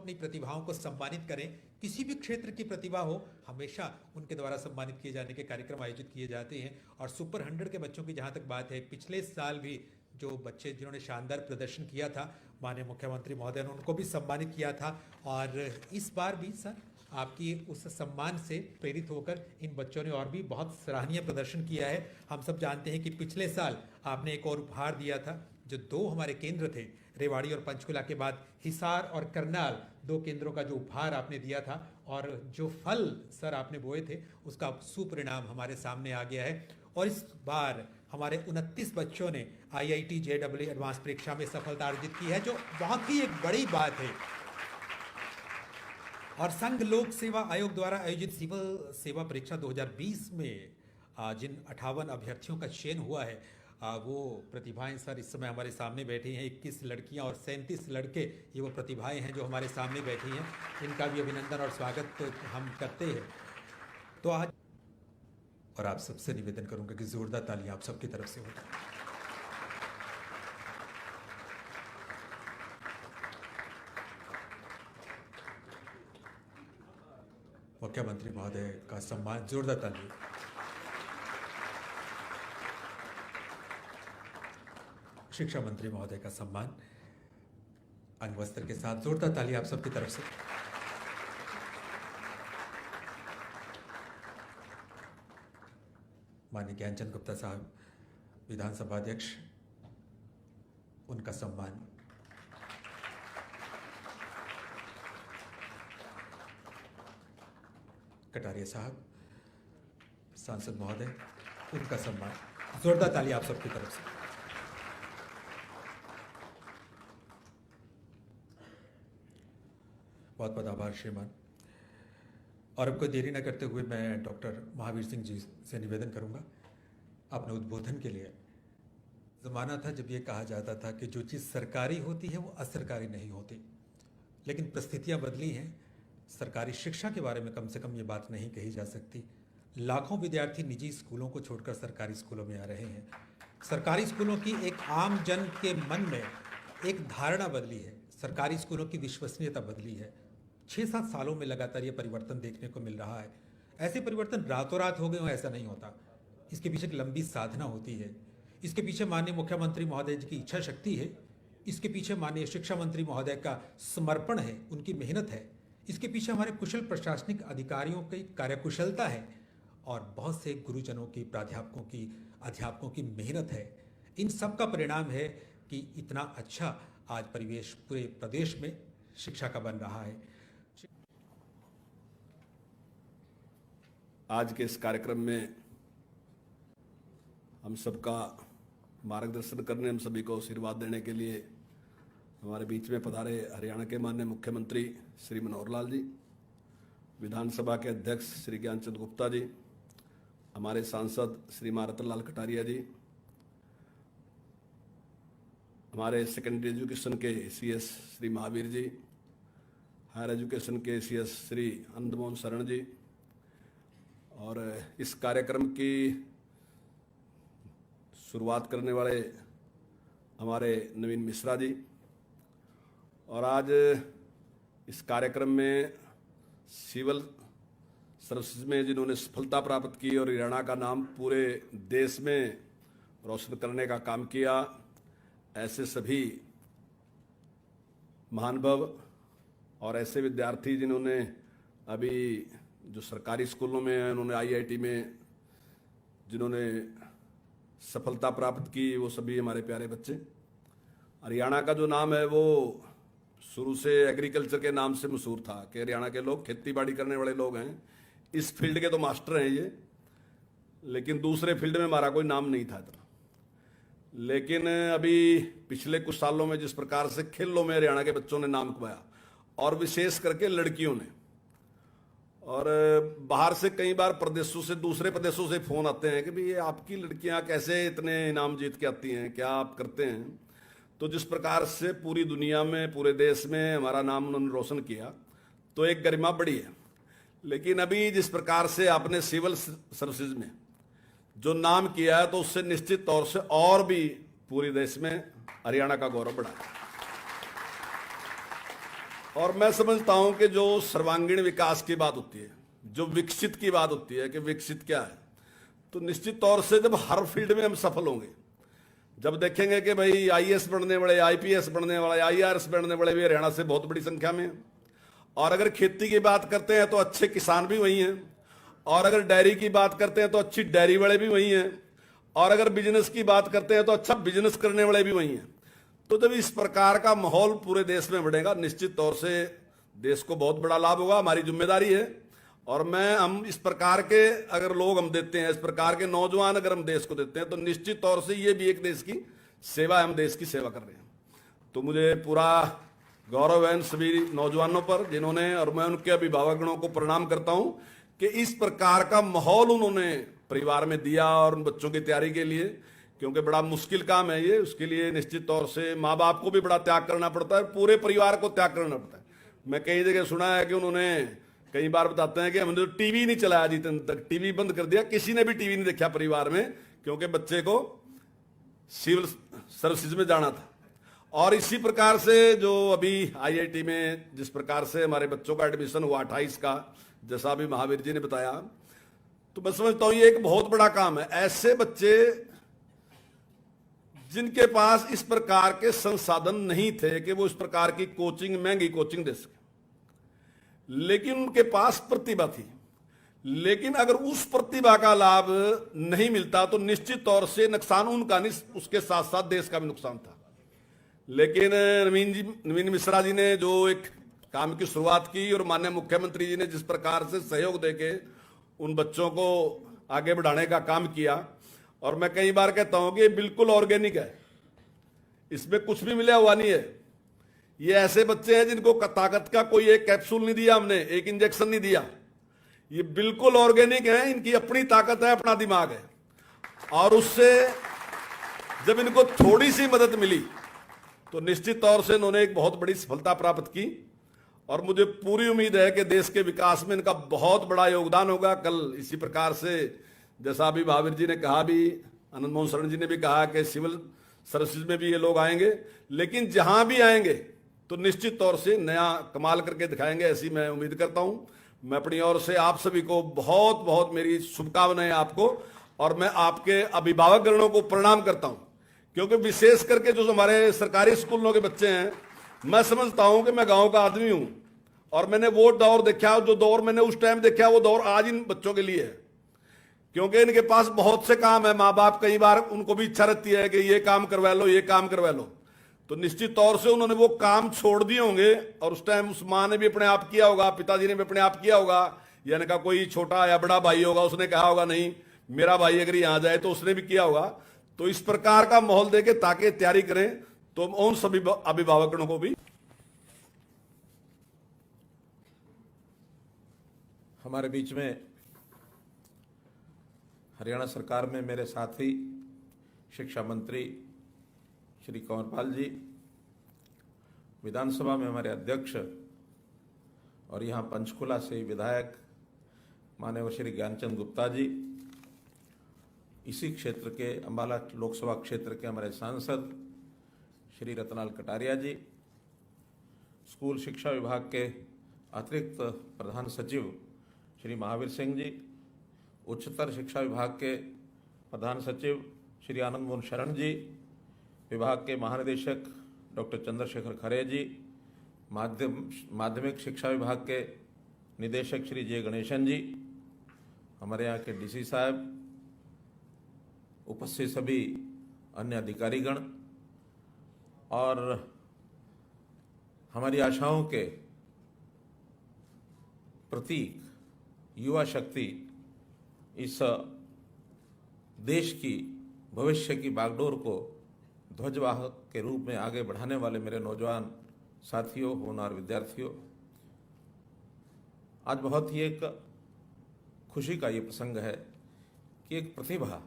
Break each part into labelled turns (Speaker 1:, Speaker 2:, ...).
Speaker 1: अपनी प्रतिभाओं को सम्मानित करें। किसी भी क्षेत्र की प्रतिभा हो, हमेशा उनके द्वारा सम्मानित किए जाने के कार्यक्रम आयोजित किए जाते हैं। और सुपर 100 के बच्चों की जहां तक बात है, पिछले साल भी जो बच्चे जिन्होंने शानदार प्रदर्शन किया था, माननीय मुख्यमंत्री महोदय ने उनको भी सम्मानित किया था। और इस बार भी सर आपकी उस सम्मान से प्रेरित होकर इन बच्चों ने और भी बहुत सराहनीय प्रदर्शन किया है। हम सब जानते हैं कि पिछले साल आपने एक और उपहार दिया था, जो 2 हमारे केंद्र थे, रेवाड़ी और पंचकुला के बाद हिसार और करनाल, 2 केंद्रों का जो उपहार आपने दिया था, और जो फल सर आपने बोए थे उसका सुपरिणाम हमारे सामने आ गया है। और इस बार हमारे 29 बच्चों ने IIT JEE एडवांस परीक्षा में सफलता अर्जित की है, जो बहुत ही एक बड़ी बात है। और संघ लोक सेवा आयोग द्वारा आयोजित सिविल सेवा परीक्षा 2020 में जिन 58 अभ्यर्थियों का चयन हुआ है, वो प्रतिभाएं सर इस समय हमारे सामने बैठी हैं। 21 लड़कियां और 37 लड़के, ये वो प्रतिभाएं हैं जो हमारे सामने बैठी हैं। इनका भी अभिनंदन और स्वागत हम करते हैं। तो आज और आप सबसे निवेदन करूंगा कि जोरदार तालियां आप सबकी तरफ से हो। मुख्यमंत्री महोदय का सम्मान, जोरदार तालियां। शिक्षा मंत्री महोदय का सम्मान अंगवस्त्र के साथ, जोरदार तालियां आप सबकी तरफ से। माननीय ज्ञानचंद गुप्ता साहब, विधानसभा अध्यक्ष, उनका सम्मान। कटारिया साहब, सांसद महोदय, उनका सम्मान। जोरदार तालियां आप सबकी तरफ से। बहुत बहुत आभार श्रीमान। और अब कोई देरी न करते हुए मैं डॉक्टर महावीर सिंह जी से निवेदन करूंगा अपने उद्बोधन के लिए। ज़माना था जब ये कहा जाता था कि जो चीज़ सरकारी होती है वो असरकारी नहीं होती, लेकिन परिस्थितियां बदली हैं। सरकारी शिक्षा के बारे में कम से कम ये बात नहीं कही जा सकती। लाखों विद्यार्थी निजी स्कूलों को छोड़कर सरकारी स्कूलों में आ रहे हैं। सरकारी स्कूलों की एक आम जन के मन में एक धारणा बदली है, सरकारी स्कूलों की विश्वसनीयता बदली है। 6-7 सालों में लगातार ये परिवर्तन देखने को मिल रहा है। ऐसे परिवर्तन रातों रात हो गए हो ऐसा नहीं होता, इसके पीछे एक लंबी साधना होती है। इसके पीछे माननीय मुख्यमंत्री महोदय जी की इच्छा शक्ति है, इसके पीछे माननीय शिक्षा मंत्री महोदय का समर्पण है, उनकी मेहनत है, इसके पीछे हमारे कुशल प्रशासनिक अधिकारियों की कार्यकुशलता है, और बहुत से गुरुजनों की, प्राध्यापकों की, अध्यापकों की मेहनत है। इन सब का परिणाम है कि इतना अच्छा आज परिवेश पूरे प्रदेश में शिक्षा का बन रहा है।
Speaker 2: आज के इस कार्यक्रम में हम सबका मार्गदर्शन करने, हम सभी को आशीर्वाद देने के लिए हमारे बीच में पधारे हरियाणा के माननीय मुख्यमंत्री श्री मनोहर लाल जी, विधानसभा के अध्यक्ष श्री ज्ञानचंद गुप्ता जी, हमारे सांसद श्री रतन लाल कटारिया जी, हमारे सेकेंडरी एजुकेशन के CS Shri Mahavir ji, higher education के CS श्री आनंदमोहन शरण जी, और इस कार्यक्रम की शुरुआत करने वाले हमारे नवीन मिश्रा जी। और आज इस कार्यक्रम में सिविल सर्विसेज में जिन्होंने सफलता प्राप्त की और हरियाणा का नाम पूरे देश में रोशन करने का काम किया, ऐसे सभी महानुभाव और ऐसे विद्यार्थी जिन्होंने अभी जो सरकारी स्कूलों में हैं, उन्होंने IIT में जिन्होंने सफलता प्राप्त की, वो सभी हमारे प्यारे बच्चे। हरियाणा का जो नाम है वो शुरू से एग्रीकल्चर के नाम से मशहूर था कि हरियाणा के लोग खेती बाड़ी करने वाले लोग हैं, इस फील्ड के तो मास्टर हैं ये, लेकिन दूसरे फील्ड में हमारा कोई नाम नहीं था इतना। लेकिन अभी पिछले कुछ सालों में जिस प्रकार से खेलों में हरियाणा के बच्चों ने नाम कमाया, और विशेष करके लड़कियों ने, और बाहर से कई बार प्रदेशों से, दूसरे प्रदेशों से फोन आते हैं कि भाई ये आपकी लड़कियां कैसे इतने इनाम जीत के आती हैं, क्या आप करते हैं। तो जिस प्रकार से पूरी दुनिया में, पूरे देश में हमारा नाम उन्होंने रोशन किया, तो एक गरिमा बढ़ी है। लेकिन अभी जिस प्रकार से आपने सिविल सर्विसेज में जो नाम किया है, तो उससे निश्चित तौर से और भी पूरे देश में हरियाणा का गौरव बढ़ा। और मैं समझता हूं कि जो सर्वांगीण विकास की बात होती है, जो विकसित की बात होती है कि विकसित क्या है, तो निश्चित तौर से जब हर फील्ड में हम सफल होंगे, जब देखेंगे कि भाई आईएएस बनने वाले, आईपीएस बनने वाले, आईआरएस बनने वाले भी हरियाणा से बहुत बड़ी संख्या में हैं। और अगर खेती की बात करते हैं तो अच्छे किसान भी वही हैं, और अगर डेयरी की बात करते हैं तो अच्छी डेयरी वाले भी वही हैं, और अगर बिजनेस की बात करते हैं तो अच्छा बिजनेस करने वाले भी वही हैं। तो जब इस प्रकार का माहौल पूरे देश में बढ़ेगा, निश्चित तौर से देश को बहुत बड़ा लाभ होगा। हमारी जिम्मेदारी है, और हम इस प्रकार के अगर लोग हम देते हैं, इस प्रकार के नौजवान अगर हम देश को देते हैं, तो निश्चित तौर से ये भी एक देश की सेवा है, हम देश की सेवा कर रहे हैं। तो मुझे पूरा गौरव है इन सभी नौजवानों पर जिन्होंने, और मैं उनके अभिभावकों को प्रणाम करता हूं कि इस प्रकार का माहौल उन्होंने परिवार में दिया और उन बच्चों की तैयारी के लिए, क्योंकि बड़ा मुश्किल काम है ये। उसके लिए निश्चित तौर से माँ बाप को भी बड़ा त्याग करना पड़ता है, पूरे परिवार को त्याग करना पड़ता है। मैं कई जगह सुना है कि उन्होंने कई बार बताते हैं कि हमने तो टीवी नहीं चलाया जितने तक, टीवी बंद कर दिया, किसी ने भी टीवी नहीं देखा परिवार में, क्योंकि बच्चे को सिविल सर्विसेज में जाना था। और इसी प्रकार से जो अभी आईआईटी में जिस प्रकार से हमारे बच्चों का एडमिशन हुआ 28 का, जैसा अभी महावीर जी ने बताया, तो मैं समझता हूं ये एक बहुत बड़ा काम है। ऐसे बच्चे जिनके पास इस प्रकार के संसाधन नहीं थे कि वो इस प्रकार की कोचिंग, महंगी कोचिंग दे सके, लेकिन उनके पास प्रतिभा थी, लेकिन अगर उस प्रतिभा का लाभ नहीं मिलता तो निश्चित तौर से नुकसान उनका नहीं, उसके साथ साथ देश का भी नुकसान था। लेकिन नवीन मिश्रा जी ने जो एक काम की शुरुआत की, और माननीय मुख्यमंत्री जी ने जिस प्रकार से सहयोग देके उन बच्चों को आगे बढ़ाने का काम किया, और मैं कई बार कहता हूं कि ये बिल्कुल ऑर्गेनिक है, इसमें कुछ भी मिला हुआ नहीं है। ये ऐसे बच्चे हैं जिनको ताकत का कोई एक कैप्सूल नहीं दिया हमने, एक इंजेक्शन नहीं दिया, ये बिल्कुल ऑर्गेनिक है, इनकी अपनी ताकत है, अपना दिमाग है। और उससे जब इनको थोड़ी सी मदद मिली तो निश्चित तौर से इन्होंने एक बहुत बड़ी सफलता प्राप्त की, और मुझे पूरी उम्मीद है कि देश के विकास में इनका बहुत बड़ा योगदान होगा। कल इसी प्रकार से जैसा अभी महावीर जी ने कहा, भी आनंद मोहन शरण जी ने भी कहा कि सिविल सर्विसेज में भी ये लोग आएंगे, लेकिन जहां भी आएंगे तो निश्चित तौर से नया कमाल करके दिखाएंगे, ऐसी मैं उम्मीद करता हूं। मैं अपनी ओर से आप सभी को बहुत बहुत मेरी शुभकामनाएं आपको, और मैं आपके अभिभावक गणों को प्रणाम करता हूं, क्योंकि विशेष करके जो हमारे सरकारी स्कूलों के बच्चे हैं, मैं समझता हूं कि मैं गांव का आदमी हूं, और मैंने वो दौर देखा, जो दौर मैंने उस टाइम देखा, वो दौर आज इन बच्चों के लिए है, क्योंकि इनके पास बहुत से काम है। माँ बाप कई बार उनको भी इच्छा रहती है कि ये काम करवा लो, ये काम करवा लो, तो निश्चित तौर से उन्होंने वो काम छोड़ दिए होंगे, और उस टाइम उस माँ ने भी अपने आप किया होगा, पिताजी ने भी अपने आप किया होगा, यानी का कोई छोटा या बड़ा भाई होगा, उसने कहा होगा नहीं मेरा भाई अगर यहां जाए, तो उसने भी किया होगा। तो इस प्रकार का माहौल देके ताकि तैयारी करें, तो उन सभी अभिभावकों को भी।
Speaker 3: हमारे बीच में हरियाणा सरकार में मेरे साथी शिक्षा मंत्री श्री कंवरपाल जी, विधानसभा में हमारे अध्यक्ष और यहाँ पंचकुला से विधायक माननीय श्री ज्ञानचंद गुप्ता जी, इसी क्षेत्र के अंबाला लोकसभा क्षेत्र के हमारे सांसद श्री रतनलाल कटारिया जी, स्कूल शिक्षा विभाग के अतिरिक्त प्रधान सचिव श्री महावीर सिंह जी, उच्चतर शिक्षा विभाग के प्रधान सचिव श्री आनंद मोहन शरण जी, विभाग के महानिदेशक डॉक्टर चंद्रशेखर खरे जी, माध्यमिक शिक्षा विभाग के निदेशक श्री जे गणेशन जी, हमारे यहाँ के डीसी साहब, उपस्थित सभी अन्य अधिकारीगण, और हमारी आशाओं के प्रतीक युवा शक्ति, इस देश की भविष्य की बागडोर को ध्वजवाहक के रूप में आगे बढ़ाने वाले मेरे नौजवान साथियों, होनहार विद्यार्थियों, आज बहुत ही एक खुशी का ये प्रसंग है कि एक प्रतिभा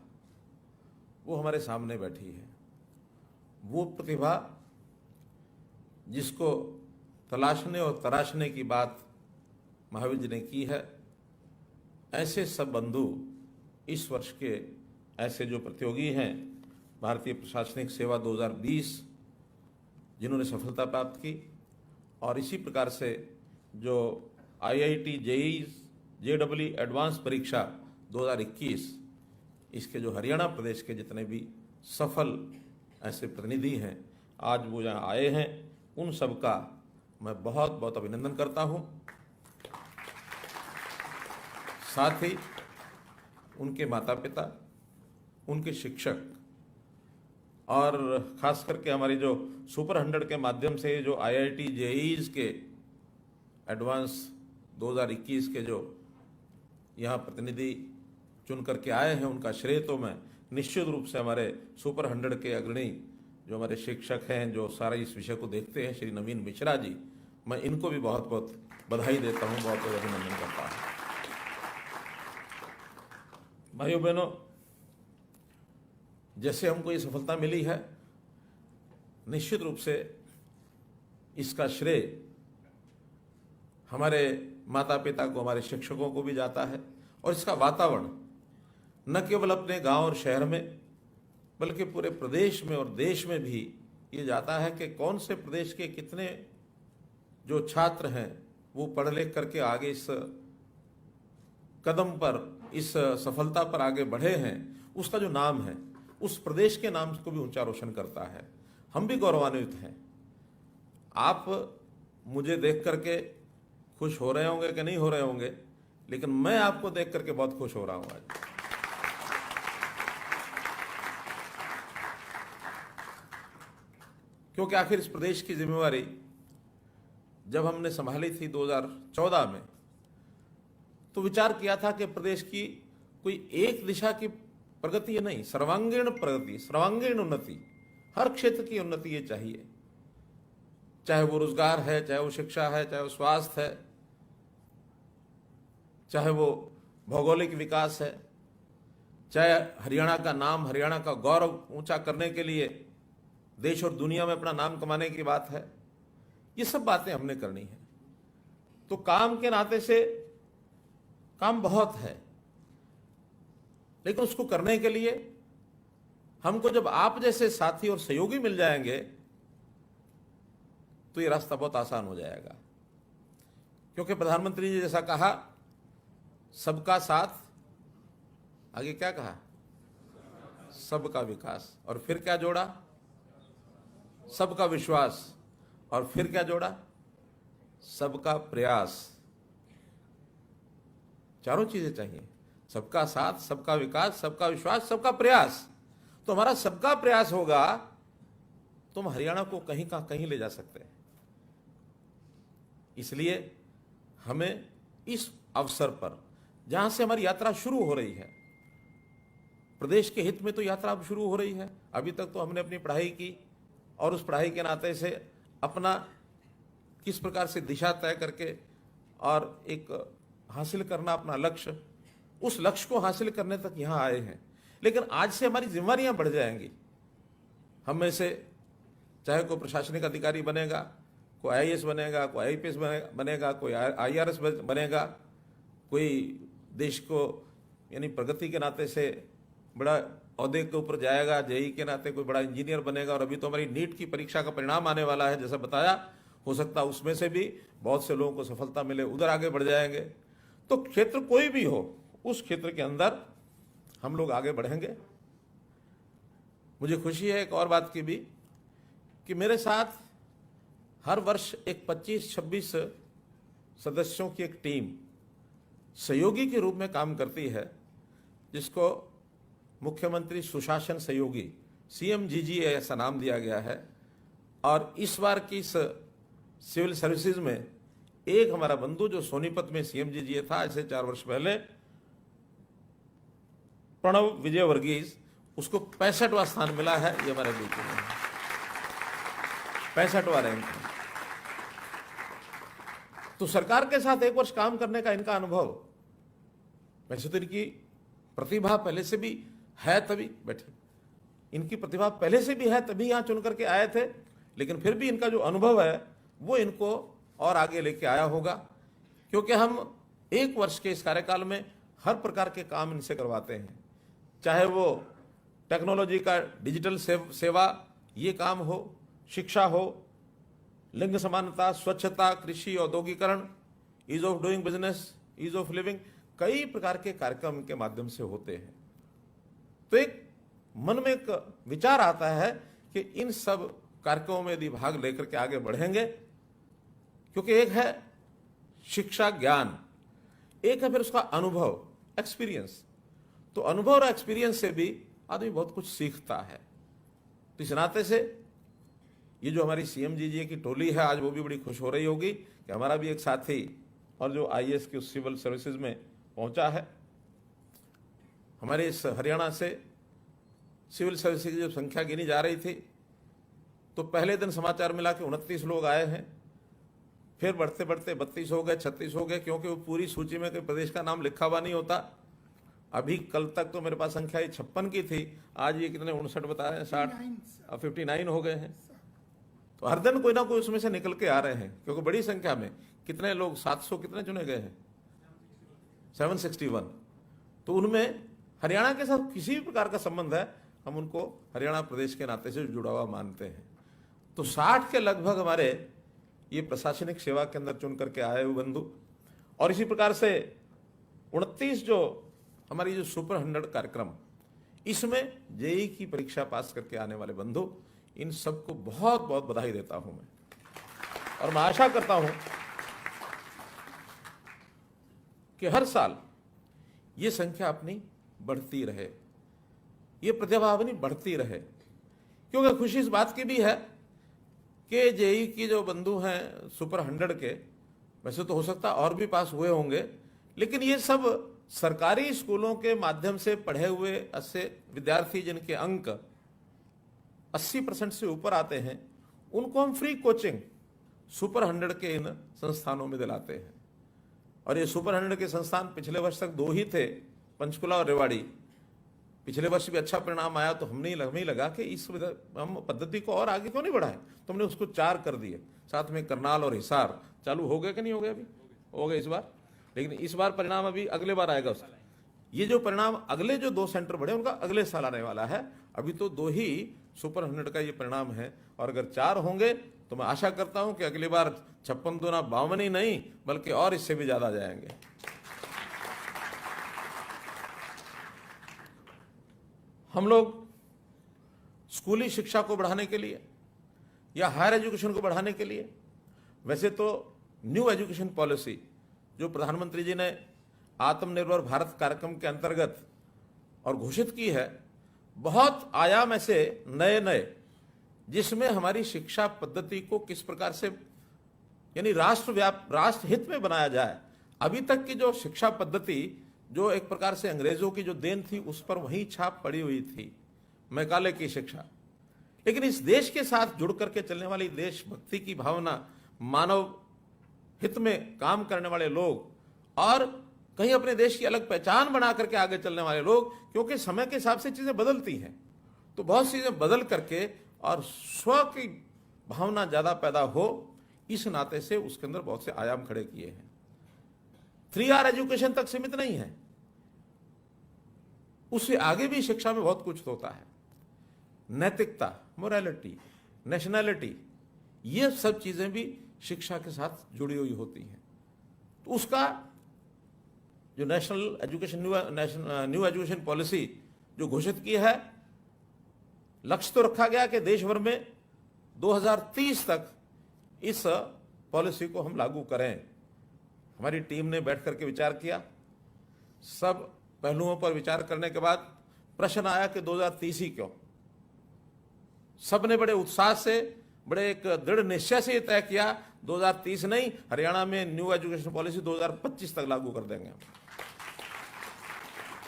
Speaker 3: वो हमारे सामने बैठी है। वो प्रतिभा जिसको तलाशने और तराशने की बात महावीर जी ने की है, ऐसे सब बंधु इस वर्ष के ऐसे जो प्रतियोगी हैं भारतीय प्रशासनिक सेवा 2020 जिन्होंने सफलता प्राप्त की, और इसी प्रकार से जो IIT JEE JEE एडवांस परीक्षा 2021, इसके जो हरियाणा प्रदेश के जितने भी सफल ऐसे प्रतिनिधि हैं आज वो यहाँ आए हैं, उन सब का मैं बहुत बहुत अभिनंदन करता हूँ। साथ ही उनके माता पिता, उनके शिक्षक और खास करके हमारी जो सुपर 100 के माध्यम से जो IIT JEE के एडवांस 2021 के जो यहाँ प्रतिनिधि चुन करके आए हैं, उनका श्रेय तो मैं निश्चित रूप से हमारे सुपर 100 के अग्रणी जो हमारे शिक्षक हैं, जो सारे इस विषय को देखते हैं, श्री नवीन मिश्रा जी, मैं इनको भी बहुत बहुत बधाई देता हूँ, बहुत बहुत अभिनंदन करता हूँ। भाइयों बहनों, जैसे हमको ये सफलता मिली है, निश्चित रूप से इसका श्रेय हमारे माता पिता को, हमारे शिक्षकों को भी जाता है। और इसका वातावरण न केवल अपने गांव और शहर में बल्कि पूरे प्रदेश में और देश में भी ये जाता है कि कौन से प्रदेश के कितने जो छात्र हैं वो पढ़ लिख करके आगे इस कदम पर, इस सफलता पर आगे बढ़े हैं, उसका जो नाम है उस प्रदेश के नाम को भी ऊंचा रोशन करता है। हम भी गौरवान्वित हैं। आप मुझे देख करके खुश हो रहे होंगे कि नहीं हो रहे होंगे, लेकिन मैं आपको देख करके बहुत खुश हो रहा हूं आज। क्योंकि आखिर इस प्रदेश की जिम्मेवारी जब हमने संभाली थी 2014 में, तो विचार किया था कि प्रदेश की कोई एक दिशा की प्रगति नहीं, सर्वांगीण प्रगति, सर्वांगीण उन्नति, हर क्षेत्र की उन्नति ये चाहिए। चाहे वो रोजगार है, चाहे वो शिक्षा है, चाहे वो स्वास्थ्य है, चाहे वो भौगोलिक विकास है, चाहे हरियाणा का नाम, हरियाणा का गौरव ऊंचा करने के लिए देश और दुनिया में अपना नाम कमाने की बात है। ये सब बातें हमने करनी है। तो काम के नाते से काम बहुत है, लेकिन उसको करने के लिए हमको जब आप जैसे साथी और सहयोगी मिल जाएंगे तो ये रास्ता बहुत आसान हो जाएगा। क्योंकि प्रधानमंत्री जी जैसा कहा, सबका साथ, आगे क्या कहा, सबका विकास, और फिर क्या जोड़ा, सबका विश्वास, और फिर क्या जोड़ा, सबका प्रयास। चारों चीजें चाहिए, सबका साथ, सबका विकास, सबका विश्वास, सबका प्रयास। तो हमारा सबका प्रयास होगा तो हम हरियाणा को कहीं का कहीं ले जा सकते हैं। इसलिए हमें इस अवसर पर, जहां से हमारी यात्रा शुरू हो रही है, प्रदेश के हित में तो यात्रा अब शुरू हो रही है। अभी तक तो हमने अपनी पढ़ाई की और उस पढ़ाई के नाते से अपना किस प्रकार से दिशा तय करके और एक हासिल करना अपना लक्ष्य, उस लक्ष्य को हासिल करने तक यहां आए हैं। लेकिन आज से हमारी जिम्मेदारियां बढ़ जाएंगी। हम में से चाहे कोई प्रशासनिक अधिकारी बनेगा, कोई IAS बनेगा, कोई IPS बनेगा, कोई IRS बनेगा, कोई देश को यानी प्रगति के नाते से बड़ा औहदे के ऊपर जाएगा, JEE के नाते कोई बड़ा इंजीनियर बनेगा। और अभी तो हमारी नीट की परीक्षा का परिणाम आने वाला है, जैसा बताया, हो सकता है उसमें से भी बहुत से लोगों को सफलता मिले, उधर आगे बढ़ जाएंगे। तो क्षेत्र कोई भी हो, उस क्षेत्र के अंदर हम लोग आगे बढ़ेंगे। मुझे खुशी है एक और बात की भी कि मेरे साथ हर वर्ष एक 25-26 सदस्यों की एक टीम सहयोगी के रूप में काम करती है, जिसको मुख्यमंत्री सुशासन सहयोगी CMGG ऐसा नाम दिया गया है। और इस बार की इस सिविल सर्विसेज में एक हमारा बंधु जो सोनीपत में CMGG था ऐसे 4 वर्ष पहले, प्रणव विजय वर्गीस, उसको 65वां स्थान मिला है। ये हमारे बीच में 65वां रैंक है। तो सरकार के साथ एक वर्ष काम करने का इनका अनुभव, वैसे तो इनकी प्रतिभा पहले से भी है, तभी बैठे, इनकी प्रतिभा पहले से भी है तभी यहां चुन करके आए थे, लेकिन फिर भी इनका जो अनुभव है वो इनको और आगे लेके आया होगा। क्योंकि हम 1 वर्ष के इस कार्यकाल में हर प्रकार के काम इनसे करवाते हैं, चाहे वो टेक्नोलॉजी का डिजिटल सेवा ये काम हो, शिक्षा हो, लिंग समानता, स्वच्छता, कृषि, औद्योगिकरण, ease of doing business, ease of living, कई प्रकार के कार्यक्रम के माध्यम से होते हैं। तो एक मन में एक विचार आता है कि इन सब कार्यक्रमों में यदि भाग लेकर के आगे बढ़ेंगे, क्योंकि एक है शिक्षा ज्ञान, एक है फिर उसका अनुभव, एक्सपीरियंस। तो अनुभव और एक्सपीरियंस से भी आदमी बहुत कुछ सीखता है। तो इस नाते से ये जो हमारी सीएम जी की टोली है, आज वो भी बड़ी खुश हो रही होगी कि हमारा भी एक साथी और जो आईएएस की सिविल सर्विसेज में पहुंचा है। हमारे इस हरियाणा से सिविल सर्विसेज की जब संख्या गिनी जा रही थी तो पहले दिन समाचार मिला कि 29 लोग आए हैं, फिर बढ़ते बढ़ते 32 हो गए, 36 हो गए, क्योंकि वो पूरी सूची में कोई प्रदेश का नाम लिखा हुआ नहीं होता। अभी कल तक तो मेरे पास संख्या 56 की थी, आज ये कितने 59 बता रहे हैं, 60 59 हो गए हैं। तो हर दिन कोई ना कोई उसमें से निकल के आ रहे हैं, क्योंकि बड़ी संख्या में कितने लोग 700 कितने चुने गए हैं, 761। तो उनमें हरियाणा के साथ किसी भी प्रकार का संबंध है, हम उनको हरियाणा प्रदेश के नाते से जुड़ा हुआ मानते हैं। तो 60 के लगभग हमारे ये प्रशासनिक सेवा के अंदर चुन करके आए हुए बंधु, और इसी प्रकार से 29 जो हमारी जो सुपर 100 कार्यक्रम, इसमें जेईई की परीक्षा पास करके आने वाले बंधु, इन सबको बहुत बहुत बधाई देता हूं मैं। और मैं आशा करता हूं कि हर साल ये संख्या अपनी बढ़ती रहे, ये प्रतिभा अपनी बढ़ती रहे, क्योंकि खुशी इस बात की भी है कि जेईई की जो बंधु हैं सुपर 100 के, वैसे तो हो सकता और भी पास हुए होंगे, लेकिन ये सब सरकारी स्कूलों के माध्यम से पढ़े हुए ऐसे विद्यार्थी जिनके अंक 80% से ऊपर आते हैं, उनको हम फ्री कोचिंग सुपर 100 के इन संस्थानों में दिलाते हैं। और ये सुपर 100 के संस्थान पिछले वर्ष तक 2 ही थे, पंचकुला और रेवाड़ी। पिछले वर्ष भी अच्छा परिणाम आया, तो हमें लगा कि इस हम पद्धति को और आगे क्यों नहीं बढ़ाएं, तो हमने उसको 4 कर दिए, साथ में करनाल और हिसार। चालू हो गए कि नहीं हो गए? अभी हो गए इस बार, लेकिन इस बार परिणाम अभी अगले बार आएगा उसका। ये जो परिणाम अगले जो 2 सेंटर बढ़े उनका अगले साल आने वाला है। अभी तो 2 ही सुपर 100 का ये परिणाम है, और अगर 4 होंगे तो मैं आशा करता हूं कि अगली बार 56 दूना 52 ही नहीं, बल्कि और इससे भी ज्यादा जाएंगे। हम लोग स्कूली शिक्षा को बढ़ाने के लिए या हायर एजुकेशन को बढ़ाने के लिए, वैसे तो न्यू एजुकेशन पॉलिसी जो प्रधानमंत्री जी ने आत्मनिर्भर भारत कार्यक्रम के अंतर्गत और घोषित की है, बहुत आयाम ऐसे नए नए, जिसमें हमारी शिक्षा पद्धति को किस प्रकार से यानी राष्ट्र हित में बनाया जाए। अभी तक की जो शिक्षा पद्धति, जो एक प्रकार से अंग्रेजों की जो देन थी, उस पर वही छाप पड़ी हुई थी, मैकाले की शिक्षा। लेकिन इस देश के साथ जुड़ करके चलने वाली देशभक्ति की भावना, मानव हित में काम करने वाले लोग, और कहीं अपने देश की अलग पहचान बना करके आगे चलने वाले लोग, क्योंकि समय के हिसाब से चीजें बदलती हैं, तो बहुत चीजें बदल करके और स्व की भावना ज्यादा पैदा हो, इस नाते से उसके अंदर बहुत से आयाम खड़े किए हैं। 3R एजुकेशन तक सीमित नहीं है, उससे आगे भी शिक्षा में बहुत कुछ होता है। नैतिकता, मोरालिटी, नेशनैलिटी, ये सब चीजें भी शिक्षा के साथ जुड़ी हुई होती हैं। तो उसका जो national education new education policy जो घोषित की है, लक्ष्य तो रखा गया कि देश भर में 2030 तक इस पॉलिसी को हम लागू करें। हमारी टीम ने बैठ करके विचार किया, सब पहलुओं पर विचार करने के बाद प्रश्न आया कि 2030 ही क्यों। सबने बड़े उत्साह से, बड़े एक दृढ़ निश्चय से तय किया 2030 नहीं, हरियाणा में न्यू एजुकेशन पॉलिसी 2025 तक लागू कर देंगे,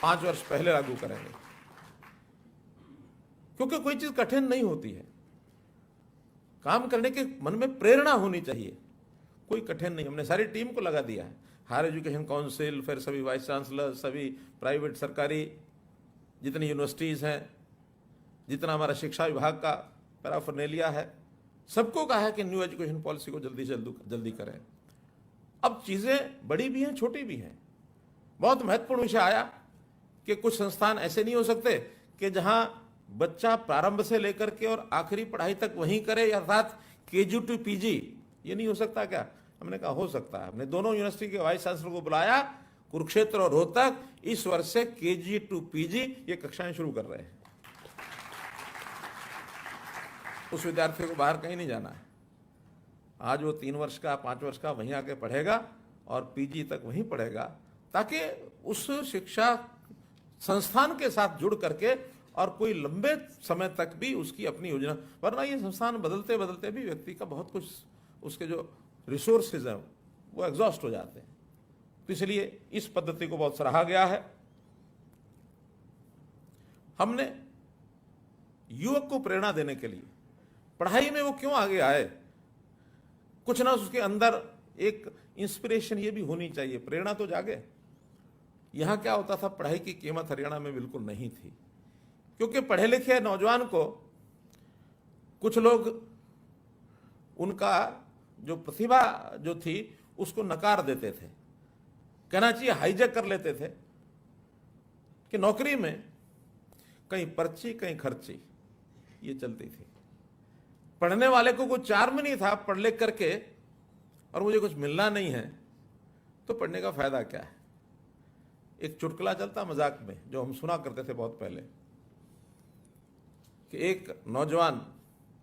Speaker 3: 5 वर्ष पहले लागू करेंगे। क्योंकि कोई चीज कठिन नहीं होती है, काम करने के मन में प्रेरणा होनी चाहिए, कोई कठिन नहीं। हमने सारी टीम को लगा दिया है, हायर एजुकेशन काउंसिल, फिर सभी वाइस चांसलर, सभी प्राइवेट सरकारी जितनी यूनिवर्सिटीज हैं, जितना हमारा शिक्षा विभाग का पैराफर्नेलिया है, सबको कहा है कि न्यू एजुकेशन पॉलिसी को जल्दी से जल्दी करें। अब चीजें बड़ी भी हैं, छोटी भी हैं। बहुत महत्वपूर्ण विषय आया कि कुछ संस्थान ऐसे नहीं हो सकते कि जहां बच्चा प्रारंभ से लेकर के और आखिरी पढ़ाई तक वहीं करे, अर्थात केजी टू पीजी ये नहीं हो सकता क्या? हमने कहा हो सकता है। हमने दोनों यूनिवर्सिटी के वाइस चांसलर को बुलाया, कुरुक्षेत्र और रोहतक इस वर्ष से केजी टू पीजी ये कक्षाएं शुरू कर रहे हैं। उस विद्यार्थी को बाहर कहीं नहीं जाना है। आज वो 3 वर्ष का 5 वर्ष का वहीं आके पढ़ेगा और पीजी तक वहीं पढ़ेगा, ताकि उस शिक्षा संस्थान के साथ जुड़ करके और कोई लंबे समय तक भी उसकी अपनी योजना, वरना ये संस्थान बदलते बदलते भी व्यक्ति का बहुत कुछ उसके जो रिसोर्सेज हैं वो एग्जॉस्ट हो जाते हैं। तो इसलिए इस पद्धति को बहुत सराहा गया है। हमने युवक को प्रेरणा देने के लिए पढ़ाई में वो क्यों आगे आए, कुछ ना उसके अंदर एक इंस्पिरेशन ये भी होनी चाहिए, प्रेरणा तो जागे। यहां क्या होता था, पढ़ाई की कीमत हरियाणा में बिल्कुल नहीं थी, क्योंकि पढ़े लिखे नौजवान को कुछ लोग उनका जो प्रतिभा जो थी उसको नकार देते थे, कहना चाहिए हाईजैक कर लेते थे कि नौकरी में कहीं पर्ची कहीं खर्ची ये चलती थी। पढ़ने वाले को कुछ चार में नहीं था, पढ़ लिख करके और मुझे कुछ मिलना नहीं है तो पढ़ने का फायदा क्या है। एक चुटकुला चलता मजाक में जो हम सुना करते थे बहुत पहले कि एक नौजवान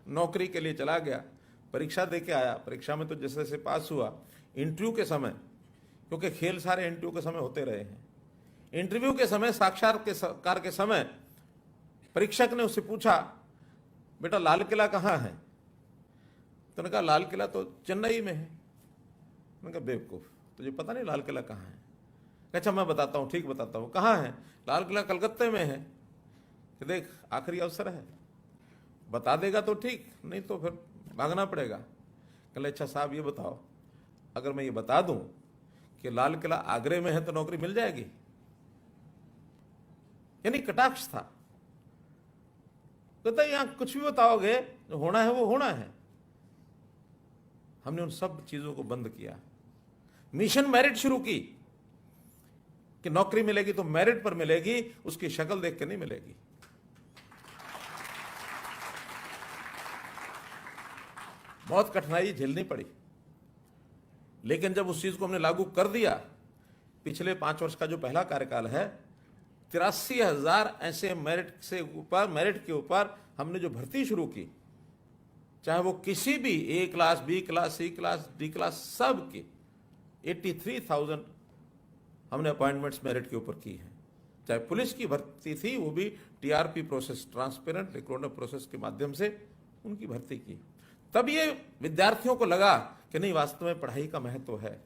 Speaker 3: नौकरी के लिए चला गया, परीक्षा दे के आया, परीक्षा में तो जैसे जैसे पास हुआ, इंटरव्यू के समय, क्योंकि खेल सारे इंटरव्यू के समय होते रहे हैं, इंटरव्यू के समय साक्षात्कार के समय परीक्षक ने उससे पूछा बेटा लाल किला कहाँ है? तो उन्होंने कहा लाल किला तो चेन्नई में है। मैंने कहा बेवकूफ, तुझे पता नहीं लाल किला कहाँ है? अच्छा मैं बताता हूँ, ठीक बताता हूँ, कहाँ है? लाल किला कलकत्ते में है। कि देख आखिरी अवसर है, बता देगा तो ठीक, नहीं तो फिर भागना पड़ेगा। कहले अच्छा साहब ये बताओ, अगर मैं ये बता दूं कि लाल किला आगरे में है तो नौकरी मिल जाएगी? यानी कटाक्ष था। कहता यहां कुछ भी बताओगे, जो होना है वो होना है। हमने उन सब चीजों को बंद किया, मिशन मेरिट शुरू की कि नौकरी मिलेगी तो मेरिट पर मिलेगी, उसकी शक्ल देख के नहीं मिलेगी। बहुत कठिनाई झेलनी पड़ी, लेकिन जब उस चीज को हमने लागू कर दिया, पिछले 5 वर्ष का जो पहला कार्यकाल है, 83,000 ऐसे मेरिट के ऊपर हमने जो भर्ती शुरू की, चाहे वो किसी भी ए क्लास, बी क्लास, सी क्लास, डी क्लास, सब की 83,000 हमने अपॉइंटमेंट्स मेरिट के ऊपर की है। चाहे पुलिस की भर्ती थी, वो भी TRP process, transparent recruitment process के माध्यम से उनकी भर्ती की। तब ये विद्यार्थियों को लगा कि नहीं वास्तव में पढ़ाई का महत्व है।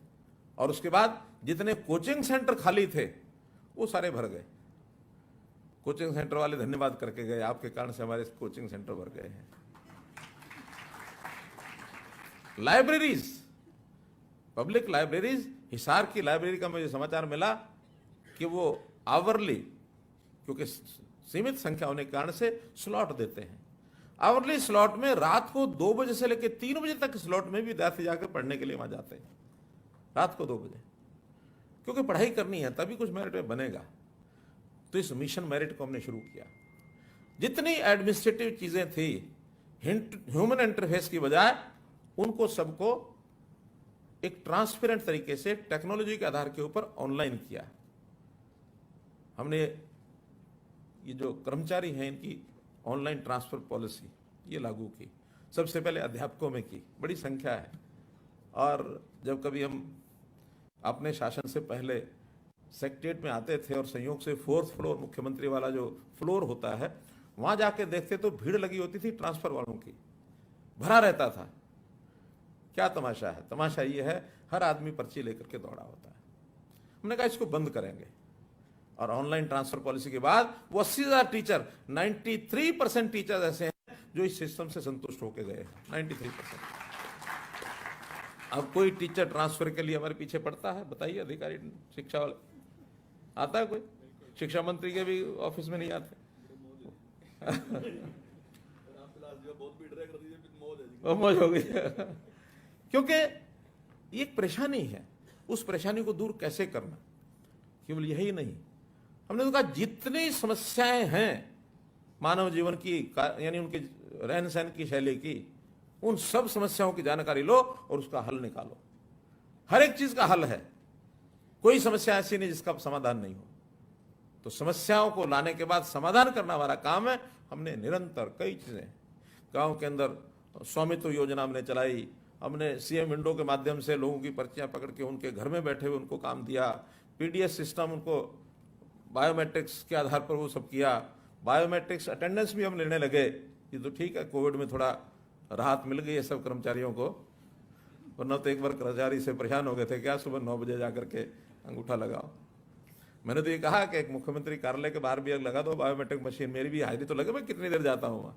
Speaker 3: और उसके बाद जितने कोचिंग सेंटर खाली थे वो सारे भर गए। कोचिंग सेंटर वाले धन्यवाद करके गए, आपके कारण से हमारे कोचिंग सेंटर भर गए हैं। लाइब्रेरीज, पब्लिक लाइब्रेरीज, हिसार की लाइब्रेरी का मुझे समाचार मिला कि वो आवरली, क्योंकि सीमित संख्या होने के कारण से स्लॉट देते हैं, आवरली स्लॉट में रात को 2 बजे से लेकर 3 बजे तक स्लॉट में भी विद्यार्थी जाकर पढ़ने के लिए वहां जाते हैं, रात को 2 बजे, क्योंकि पढ़ाई करनी है, तभी कुछ मेरिट में बनेगा। तो इस मिशन मेरिट को हमने शुरू किया। जितनी एडमिनिस्ट्रेटिव चीजें थी, ह्यूमन इंटरफेस की बजाय उनको सबको एक ट्रांसपेरेंट तरीके से टेक्नोलॉजी के आधार के ऊपर ऑनलाइन किया। हमने ये जो कर्मचारी हैं इनकी ऑनलाइन ट्रांसफर पॉलिसी ये लागू की, सबसे पहले अध्यापकों में की, बड़ी संख्या है। और जब कभी हम अपने शासन से पहले सेक्रेटेरिएट में आते थे और संयोग से 4th फ्लोर मुख्यमंत्री वाला जो फ्लोर होता है, वहां जाके देखते तो भीड़ लगी होती थी ट्रांसफर वालों की, भरा रहता था। क्या तमाशा है? तमाशा ये है हर आदमी पर्ची लेकर के दौड़ा होता है। हमने कहा इसको बंद करेंगे, और ऑनलाइन ट्रांसफर पॉलिसी के बाद वो 80,000 टीचर, 93% टीचर ऐसे हैं जो इस सिस्टम से संतुष्ट होकर गए हैं, 93%। अब कोई टीचर ट्रांसफर के लिए हमारे पीछे पड़ता है? बताइए, अधिकारी शिक्षा वाले आता है कोई? शिक्षा मंत्री के भी ऑफिस में नहीं आते। मौज हो गई क्योंकि ये एक परेशानी है, उस परेशानी को दूर कैसे करना, केवल यही नहीं, हमने तो कहा जितनी समस्याएं हैं मानव जीवन की, यानी उनके रहन सहन की शैली की, उन सब समस्याओं की जानकारी लो और उसका हल निकालो। हर एक चीज का हल है, कोई समस्या ऐसी नहीं जिसका समाधान नहीं हो। तो समस्याओं को लाने के बाद समाधान करना हमारा काम है। हमने निरंतर कई चीजें गांव के अंदर, स्वामित्व योजना हमने चलाई, हमने सीएम विंडो के माध्यम से लोगों की पर्चियां पकड़ के उनके घर में बैठे हुए उनको काम दिया, पीडीएस सिस्टम उनको बायोमेट्रिक्स के आधार पर वो सब किया, बायोमेट्रिक्स अटेंडेंस भी हम लेने लगे। ये तो ठीक है, कोविड में थोड़ा राहत मिल गई है सब कर्मचारियों को, वरना तो एक बार कर्मचारी से परेशान हो गए थे, क्या सुबह 9 बजे जाकर के अंगूठा लगाओ। मैंने तो ये कहा कि एक मुख्यमंत्री कार्यालय के बाहर भी लगा दो बायोमेट्रिक मशीन, मेरी भी हाजिरी तो लगे, मैं कितनी देर जाता हूँ वहाँ।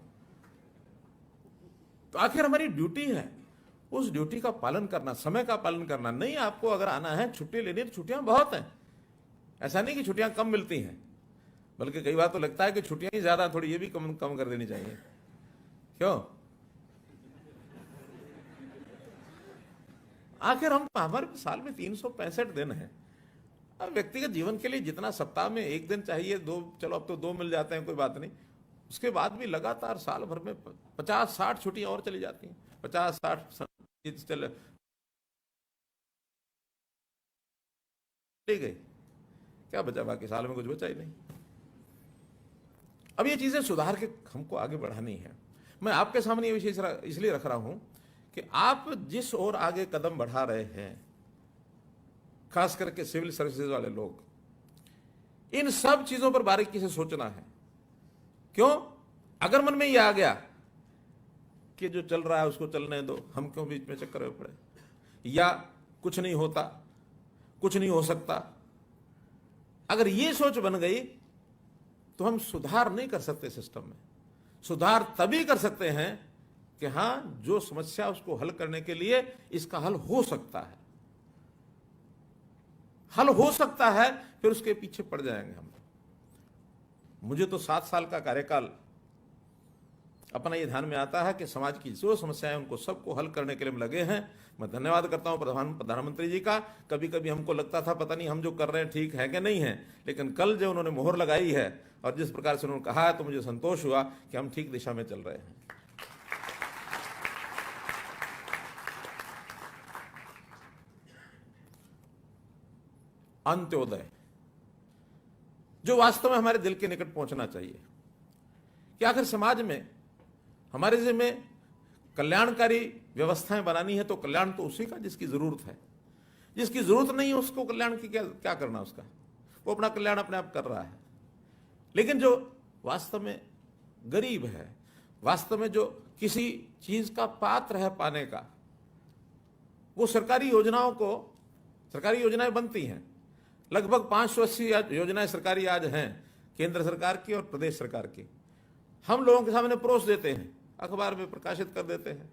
Speaker 3: तो आखिर हमारी ड्यूटी है उस ड्यूटी का पालन करना, समय का पालन करना। नहीं, आपको अगर आना है छुट्टी लेनी है, छुट्टियां बहुत हैं, ऐसा नहीं कि छुट्टियां कम मिलती हैं, बल्कि कई बार तो लगता है कि छुट्टियां ही ज्यादा, थोड़ी ये भी कम कम कर देनी चाहिए। क्यों? आखिर हम हमारे साल में 365 दिन है। अब व्यक्तिगत जीवन के लिए जितना सप्ताह में 1 दिन चाहिए, 2, चलो अब तो 2 मिल जाते हैं, कोई बात नहीं, उसके बाद भी लगातार साल भर में 50-60 छुट्टियां और चली जाती हैं। 50-60 चले गई, क्या बचा? बाकी साल में कुछ बचा ही नहीं। अब ये चीजें सुधार के हमको आगे बढ़ानी है। मैं आपके सामने ये विषय इसलिए रख रहा हूं कि आप जिस ओर आगे कदम बढ़ा रहे हैं, खास करके सिविल सर्विसेज वाले लोग, इन सब चीजों पर बारीकी से सोचना है। क्यों? अगर मन में ये आ गया कि जो चल रहा है उसको चलने दो, हम क्यों बीच में चक्कर में पड़े, या कुछ नहीं होता, कुछ नहीं हो सकता, अगर ये सोच बन गई तो हम सुधार नहीं कर सकते सिस्टम में। सुधार तभी कर सकते हैं कि हां, जो समस्या उसको हल करने के लिए इसका हल हो सकता है, हल हो सकता है, फिर उसके पीछे पड़ जाएंगे हम। मुझे तो 7 साल का कार्यकाल अपना ये ध्यान में आता है कि समाज की जो समस्याएं उनको सबको हल करने के लिए हम लगे हैं। मैं धन्यवाद करता हूं प्रधानमंत्री जी का। कभी कभी हमको लगता था पता नहीं हम जो कर रहे हैं ठीक है कि नहीं है, लेकिन कल जो उन्होंने मोहर लगाई है और जिस प्रकार से उन्होंने कहा है, तो मुझे संतोष हुआ कि हम ठीक दिशा में चल रहे हैं। अंत्योदय जो वास्तव में हमारे दिल के निकट पहुंचना चाहिए कि आखिर समाज में हमारे जिम्मे कल्याणकारी व्यवस्थाएं बनानी है, तो कल्याण तो उसी का जिसकी जरूरत है। जिसकी जरूरत नहीं है उसको कल्याण की क्या करना, उसका वो अपना कल्याण अपने आप कर रहा है। लेकिन जो वास्तव में गरीब है, वास्तव में जो किसी चीज का पात्र है पाने का, वो सरकारी योजनाएं बनती हैं। लगभग 580 योजनाएं सरकारी आज हैं, केंद्र सरकार की और प्रदेश सरकार की। हम लोगों के सामने परोस देते हैं, अखबार में प्रकाशित कर देते हैं,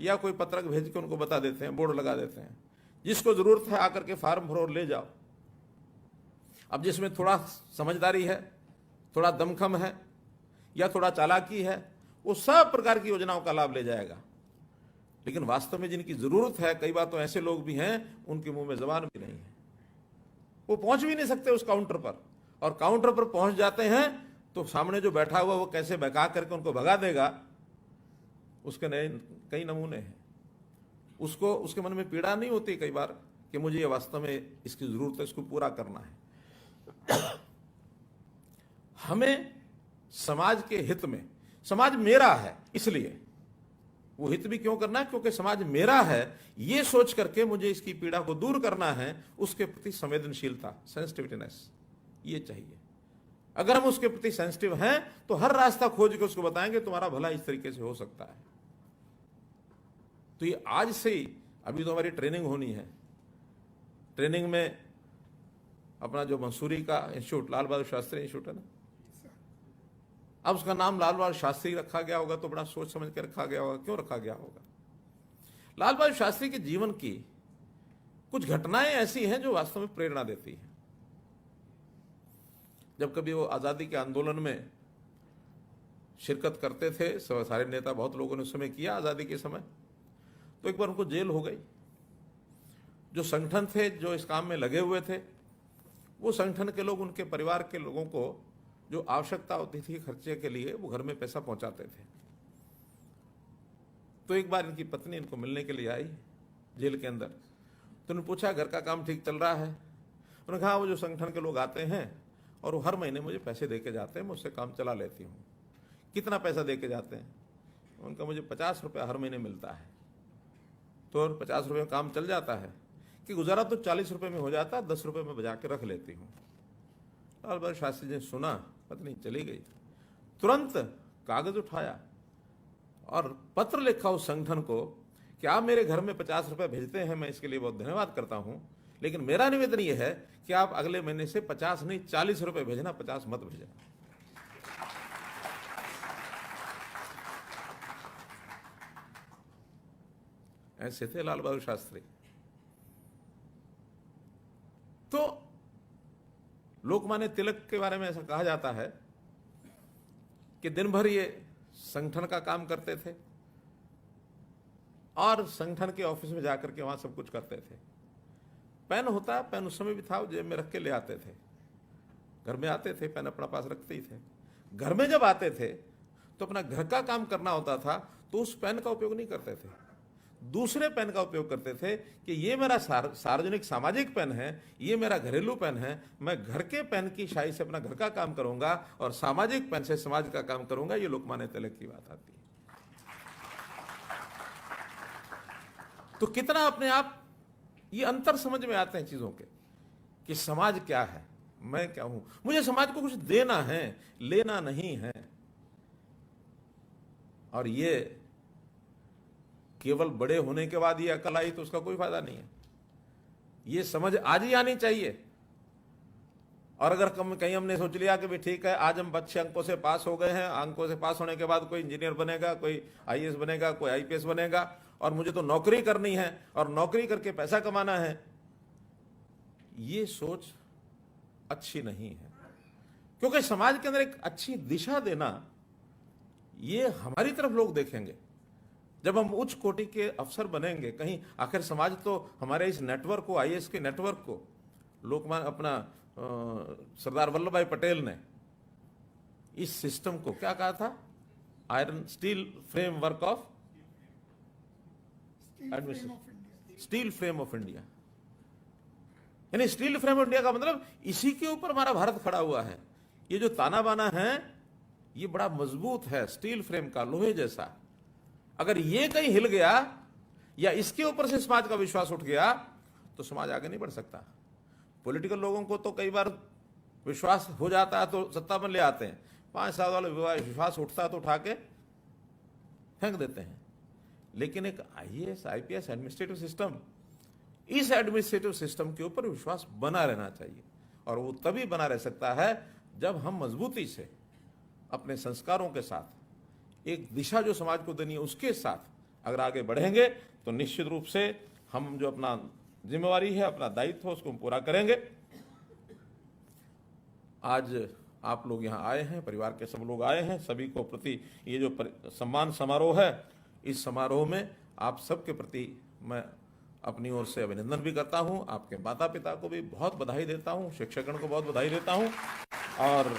Speaker 3: या कोई पत्रक भेज के उनको बता देते हैं, बोर्ड लगा देते हैं, जिसको जरूरत है आकर के फार्म भरो और ले जाओ। अब जिसमें थोड़ा समझदारी है, थोड़ा दमखम है, या थोड़ा चालाकी है, वो सब प्रकार की योजनाओं का लाभ ले जाएगा। लेकिन वास्तव में जिनकी जरूरत है, कई बार तो ऐसे लोग भी हैं उनके मुंह में जबान भी नहीं है, वो पहुंच भी नहीं सकते उस काउंटर पर, और काउंटर पर पहुंच जाते हैं तो सामने जो बैठा हुआ वो कैसे बहका करके उनको भगा देगा, उसके नए कई नमूने हैं। उसको उसके मन में पीड़ा नहीं होती कई बार कि मुझे ये वास्तव में इसकी जरूरत है, इसको पूरा करना है। हमें समाज के हित में, समाज मेरा है इसलिए वो हित भी क्यों करना है, क्योंकि समाज मेरा है, ये सोच करके मुझे इसकी पीड़ा को दूर करना है। उसके प्रति संवेदनशीलता, सेंसिटिवनेस, ये चाहिए। अगर हम उसके प्रति सेंसिटिव हैं तो हर रास्ता खोज के उसको बताएंगे तुम्हारा भला इस तरीके से हो सकता है। तो ये आज से ही, अभी तो हमारी ट्रेनिंग होनी है। ट्रेनिंग में अपना जो मंसूरी का इंस्टीट्यूट, लाल बहादुर शास्त्री इंस्टीट्यूट है ना, अब उसका नाम लाल बहादुर शास्त्री रखा गया होगा तो बड़ा सोच समझ के रखा गया होगा। क्यों रखा गया होगा? लाल बहादुर शास्त्री के जीवन की कुछ घटनाएं ऐसी हैं जो वास्तव में प्रेरणा देती हैं। जब कभी वो आजादी के आंदोलन में शिरकत करते थे, सारे नेता, बहुत लोगों ने उस समय किया आजादी के समय, तो एक बार उनको जेल हो गई। जो संगठन थे जो इस काम में लगे हुए थे, वो संगठन के लोग उनके परिवार के लोगों को जो आवश्यकता होती थी खर्चे के लिए, वो घर में पैसा पहुंचाते थे। तो एक बार इनकी पत्नी इनको मिलने के लिए आई जेल के अंदर। तो उन्होंने पूछा घर का काम ठीक चल रहा है? उन्होंने कहा वो जो संगठन के लोग आते हैं और वो हर महीने मुझे पैसे दे के जाते हैं, मैं उससे काम चला लेती हूँ। कितना पैसा दे के जाते हैं? उनका मुझे 50 रुपये हर महीने मिलता है। तो 50 रुपये में काम चल जाता है कि गुजारा तो 40 रुपये में हो जाता है, 10 रुपये में बचा के रख लेती हूँ। लाल बहादुर शास्त्री जी ने सुना, पत्नी चली गई, तुरंत कागज उठाया और पत्र लिखा उस संगठन को कि आप मेरे घर में 50 रुपये भेजते हैं, मैं इसके लिए बहुत धन्यवाद करता हूं, लेकिन मेरा निवेदन यह है कि आप अगले महीने से 50 नहीं 40 रुपये भेजना, 50 मत भेजना। ऐसे थे लाल बहादुर शास्त्री। तो लोकमान्य तिलक के बारे में ऐसा कहा जाता है कि दिन भर ये संगठन का काम करते थे और संगठन के ऑफिस में जाकर के वहां सब कुछ करते थे। पेन होता, पेन उस समय भी था, जेब में रख के ले आते थे। घर में आते थे, पेन अपना पास रखते ही थे। घर में जब आते थे तो अपना घर का काम करना होता था तो उस पेन का उपयोग नहीं करते थे, दूसरे पेन का उपयोग करते थे कि ये मेरा सार्वजनिक सामाजिक पेन है, ये मेरा घरेलू पेन है, मैं घर के पेन की शाई से अपना घर का काम करूंगा और सामाजिक पेन से समाज का काम करूंगा। ये लोकमान्य तिलक की बात आती है। तो कितना अपने आप ये अंतर समझ में आते हैं चीजों के कि समाज क्या है, मैं क्या हूं, मुझे समाज को कुछ देना है, लेना नहीं है। और ये केवल बड़े होने के बाद ये अकल आई तो उसका कोई फायदा नहीं है। ये समझ आज ही आनी चाहिए। और अगर कहीं हमने सोच लिया कि भी ठीक है, आज हम अच्छे अंकों से पास हो गए हैं, अंकों से पास होने के बाद कोई इंजीनियर बनेगा, कोई आईएएस बनेगा, कोई आईपीएस बनेगा और मुझे तो नौकरी करनी है और नौकरी करके पैसा कमाना है, ये सोच अच्छी नहीं है। क्योंकि समाज के अंदर एक अच्छी दिशा देना, ये हमारी तरफ लोग देखेंगे। जब हम उच्च कोटि के अफसर बनेंगे कहीं, आखिर समाज तो हमारे इस नेटवर्क को, आईएएस के नेटवर्क को, लोकमान्य अपना सरदार वल्लभ भाई पटेल ने इस सिस्टम को क्या कहा था? Iron steel framework of administration, steel frame of India. यानी स्टील फ्रेम ऑफ इंडिया का मतलब इसी के ऊपर हमारा भारत खड़ा हुआ है। ये जो ताना बाना है ये बड़ा मजबूत है, स्टील फ्रेम का, लोहे जैसा। अगर ये कहीं हिल गया या इसके ऊपर से समाज का विश्वास उठ गया तो समाज आगे नहीं बढ़ सकता। पॉलिटिकल लोगों को तो कई बार विश्वास हो जाता है तो सत्ता में ले आते हैं, 5 साल वाला विश्वास उठता है तो उठा के फेंक देते हैं। लेकिन एक आईएएस आईपीएस एडमिनिस्ट्रेटिव सिस्टम, इस एडमिनिस्ट्रेटिव सिस्टम के ऊपर विश्वास बना रहना चाहिए। और वो तभी बना रह सकता है जब हम मजबूती से अपने संस्कारों के साथ, एक दिशा जो समाज को देनी है उसके साथ अगर आगे बढ़ेंगे तो निश्चित रूप से हम जो अपना जिम्मेवारी है, अपना दायित्व, उसको हम पूरा करेंगे। आज आप लोग यहाँ आए हैं, परिवार के सब लोग आए हैं, सभी को प्रति ये जो सम्मान समारोह है, इस समारोह में आप सबके प्रति मैं अपनी ओर से अभिनंदन भी करता हूँ। आपके माता पिता को भी बहुत बधाई देता हूँ, शिक्षकगण को बहुत बधाई देता हूँ। और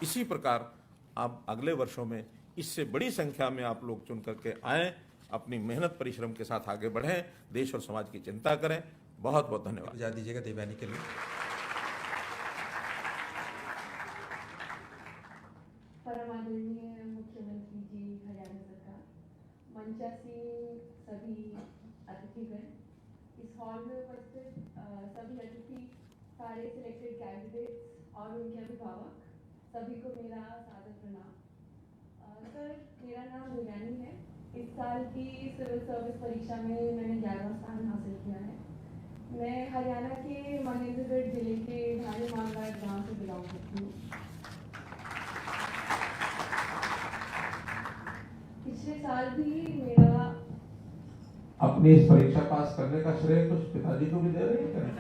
Speaker 3: इसी प्रकार आप अगले वर्षों में इससे बड़ी संख्या में आप लोग चुन करके आएं, अपनी मेहनत परिश्रम के साथ आगे बढ़ें, देश और समाज की चिंता करें। बहुत बहुत धन्यवाद।
Speaker 1: जा दीजिएगा देवयानी के लिए।
Speaker 4: परम आदरणीय मुख्यमंत्री जी हरियाणा सरकार, मंचासीन सभी अतिथिगण, इस हॉल में उपस्थित सभी अतिथि, सारे सिलेक्टेड कैंडिडेट्स और उनके अभिभावक, सभी को मेरा सादर प्रणाम। सर, मेरा नाम देवयानी है। इस साल की सिविल सर्विस परीक्षा में मैंने 11वां स्थान हासिल किया है। मैं हरियाणा के महेंद्रगढ़ जिले के धारी मांगड़ा गांव से बिलोंग करती हूँ। पिछले साल भी मेरा
Speaker 3: अपनी इस परीक्षा पास करने का श्रेय कुछ पिताजी को भी दे रहे हैं?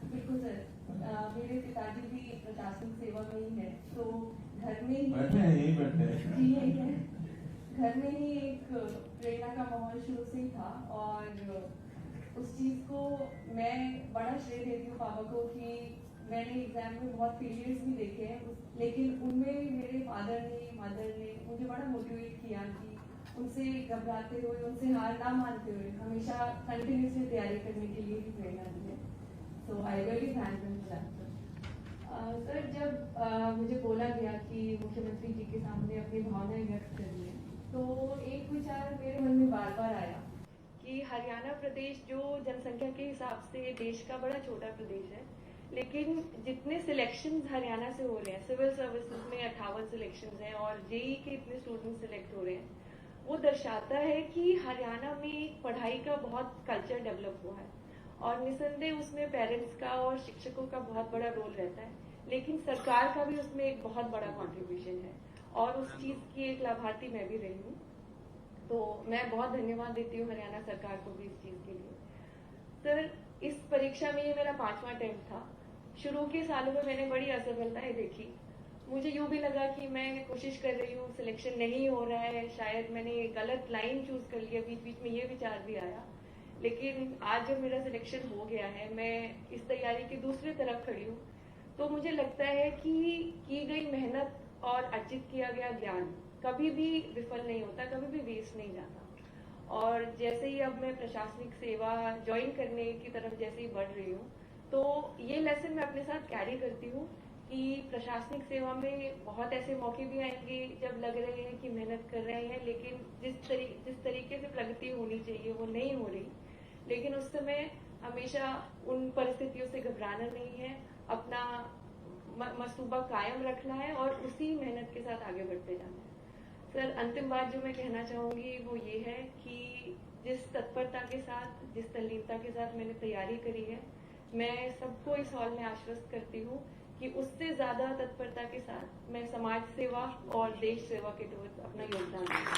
Speaker 4: बिल्कुल सर, मेरे पिताजी भी प्रशासनिक सेवा में ही है, तो घर में ही
Speaker 3: बैठे हैं, यही बैठे हैं
Speaker 4: जी यही है। घर में ही एक प्रेरणा का माहौल शुरू से ही था और उस चीज़ को मैं बड़ा श्रेय देती हूँ पापा को कि मैंने एग्जाम में बहुत फेलियर्स भी देखे हैं, लेकिन उनमें मेरे फादर ने, मदर ने मुझे बड़ा मोटिवेट किया कि उनसे घबराते हुए, उनसे हार ना मानते हुए हमेशा कंटिन्यूसली तैयारी करने के लिए भी प्रेरणा दी है। So I really thank them for that. Sir, जब मुझे बोला गया कि मुख्यमंत्री जी के सामने अपनी भावनाएं व्यक्त करनी है, तो एक विचार मेरे मन में बार बार आया कि हरियाणा प्रदेश जो जनसंख्या के हिसाब से देश का बड़ा छोटा प्रदेश है, लेकिन जितने सिलेक्शंस हरियाणा से हो रहे हैं, सिविल सर्विसेज में 58 सिलेक्शंस हैं और जेई के इतने स्टूडेंट्स सिलेक्ट हो रहे हैं, वो दर्शाता है कि हरियाणा में पढ़ाई का बहुत कल्चर डेवलप हुआ है और निसंदेह उसमें पेरेंट्स का और शिक्षकों का बहुत बड़ा रोल रहता है, लेकिन सरकार का भी उसमें एक बहुत बड़ा कंट्रीब्यूशन है और उस चीज की एक लाभार्थी मैं भी रही हूँ। तो मैं बहुत धन्यवाद देती हूँ हरियाणा सरकार को भी इस चीज के लिए। सर, इस परीक्षा में ये मेरा 5वां अटेम्प्ट था। शुरू के सालों में मैंने बड़ी असफलताएं देखी। मुझे यूं भी लगा कि मैं कोशिश कर रही हूँ, सिलेक्शन नहीं हो रहा है, शायद मैंने गलत लाइन चूज कर लिया, बीच बीच में ये विचार भी आया। लेकिन आज जब मेरा सिलेक्शन हो गया है, मैं इस तैयारी की दूसरी तरफ खड़ी हूँ, तो मुझे लगता है कि की गई मेहनत और अर्जित किया गया ज्ञान कभी भी विफल नहीं होता, कभी भी वेस्ट नहीं जाता। और जैसे ही अब मैं प्रशासनिक सेवा ज्वाइन करने की तरफ जैसे ही बढ़ रही हूँ, तो ये लेसन मैं अपने साथ कैरी करती हूँ कि प्रशासनिक सेवा में बहुत ऐसे मौके भी आएंगे जब लग रहे हैं कि मेहनत कर रहे हैं, लेकिन जिस तरीके से प्रगति होनी चाहिए वो नहीं हो रही। लेकिन उस समय हमेशा उन परिस्थितियों से घबराना नहीं है, अपना मस्तूबा कायम रखना है और उसी मेहनत के साथ आगे बढ़ते जाना है। सर, अंतिम बात जो मैं कहना चाहूंगी वो ये है कि जिस तत्परता के साथ, जिस तल्लीनता के साथ मैंने तैयारी करी है, मैं सबको इस हॉल में आश्वस्त करती हूँ कि उससे ज्यादा तत्परता के साथ मैं समाज सेवा और देश सेवा के तहत अपना योगदान दूंगी।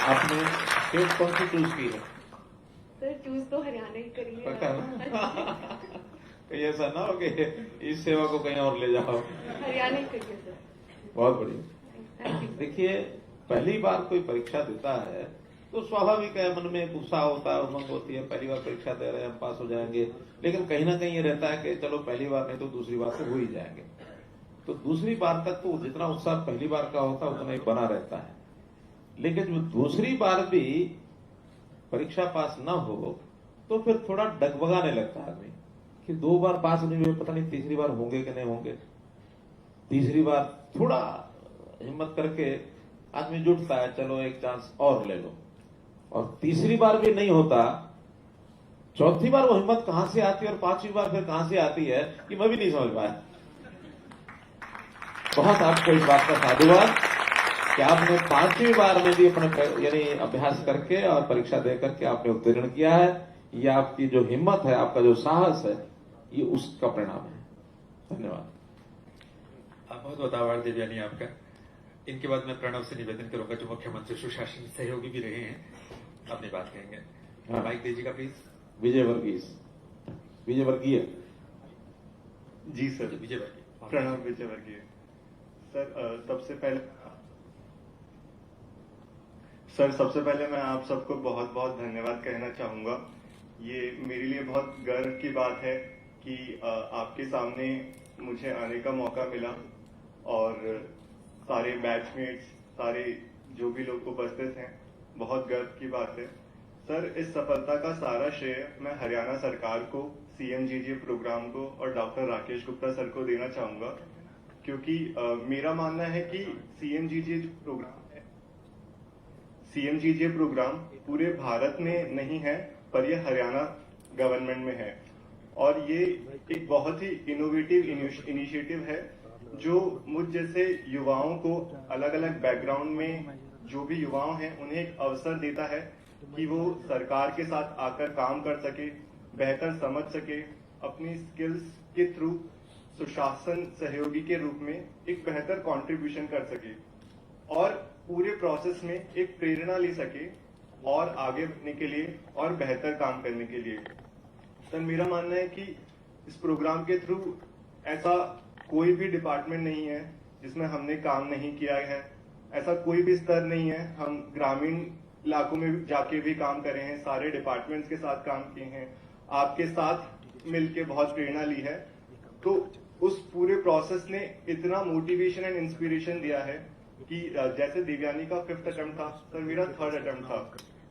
Speaker 3: आपने स्टेट कौन सी चूज की है?
Speaker 4: सर, चूज तो हरियाणा ही करी है।
Speaker 3: कहीं ऐसा ना हो कि इस सेवा को कहीं और ले जाओ।
Speaker 4: हरियाणा ही करी है सर।
Speaker 3: बहुत बढ़िया। देखिए, पहली बार कोई परीक्षा देता है तो स्वाभाविक है, मन में उत्साह होता है, उमंग होती है, पहली बार परीक्षा दे रहे हैं, हम पास हो जाएंगे। लेकिन कहीं ना कहीं ये रहता है कि चलो पहली बार नहीं तो दूसरी बार तो हो ही जाएंगे। तो दूसरी बार तक तो जितना उत्साह पहली बार का होता है उतना ही बना रहता है। लेकिन जो दूसरी बार भी परीक्षा पास न हो तो फिर थोड़ा डगमगाने लगता है आदमी कि 2 बार पास नहीं हुए, पता नहीं तीसरी बार होंगे कि नहीं होंगे। तीसरी बार थोड़ा हिम्मत करके आदमी जुटता है, चलो एक चांस और ले लो। और तीसरी बार भी नहीं होता, चौथी बार वो हिम्मत कहां से आती है और 5वीं बार फिर कहां से आती है कि मैं भी नहीं समझ पाया। बहुत आपको इस बात का साधुवाद कि आपने 5वीं बार में भी अपने यानी अभ्यास करके और परीक्षा दे करके आपने उत्तीर्ण किया है। ये आपकी जो हिम्मत है, आपका जो साहस है, ये उसका परिणाम है। धन्यवाद।
Speaker 1: बहुत बहुत आभार देवयानी आपका। इनके बाद मैं प्रणव से निवेदन करूंगा, जो मुख्यमंत्री सुशासन सहयोगी भी रहे हैं, अपनी बात कहेंगे।
Speaker 3: हाँ।
Speaker 1: माइक दीजिएगा प्लीज।
Speaker 3: विजय वर्गीय।
Speaker 5: जी सर,
Speaker 1: विजय वर्गीय।
Speaker 5: प्रणव विजय वर्गीय। सर, सबसे पहले मैं आप सबको बहुत बहुत धन्यवाद कहना चाहूंगा। ये मेरे लिए बहुत गर्व की बात है कि आपके सामने मुझे आने का मौका मिला और सारे बैचमेट्स, सारे जो भी लोग उपस्थित हैं, बहुत गर्व की बात है। सर, इस सफलता का सारा श्रेय मैं हरियाणा सरकार को, CMGJ प्रोग्राम को और डॉक्टर राकेश गुप्ता सर को देना चाहूंगा, क्योंकि मेरा मानना है कि CMGJ प्रोग्राम पूरे भारत में नहीं है, पर यह हरियाणा गवर्नमेंट में है और ये एक बहुत ही इनोवेटिव इनिशिएटिव है जो मुझ जैसे युवाओं को, अलग अलग बैकग्राउंड में जो भी युवाओं हैं, उन्हें एक अवसर देता है कि वो सरकार के साथ आकर काम कर सके, बेहतर समझ सके, अपनी स्किल्स के थ्रू सुशासन सहयोगी के रूप में एक बेहतर कंट्रीब्यूशन कर सके और पूरे प्रोसेस में एक प्रेरणा ले सके और आगे बढ़ने के लिए और बेहतर काम करने के लिए। सर, मेरा मानना है कि इस प्रोग्राम के थ्रू ऐसा कोई भी डिपार्टमेंट नहीं है जिसमें हमने काम नहीं किया है, ऐसा कोई भी स्तर नहीं है। हम ग्रामीण इलाकों में जाके भी काम करे हैं, सारे डिपार्टमेंट्स के साथ काम किए हैं, आपके साथ मिलके बहुत प्रेरणा ली है। तो उस पूरे प्रोसेस ने इतना मोटिवेशन एंड इंस्पिरेशन दिया है कि जैसे दिव्यानी का 5th अटेम्प्ट था, सर मेरा 3rd अटेम्प्ट था।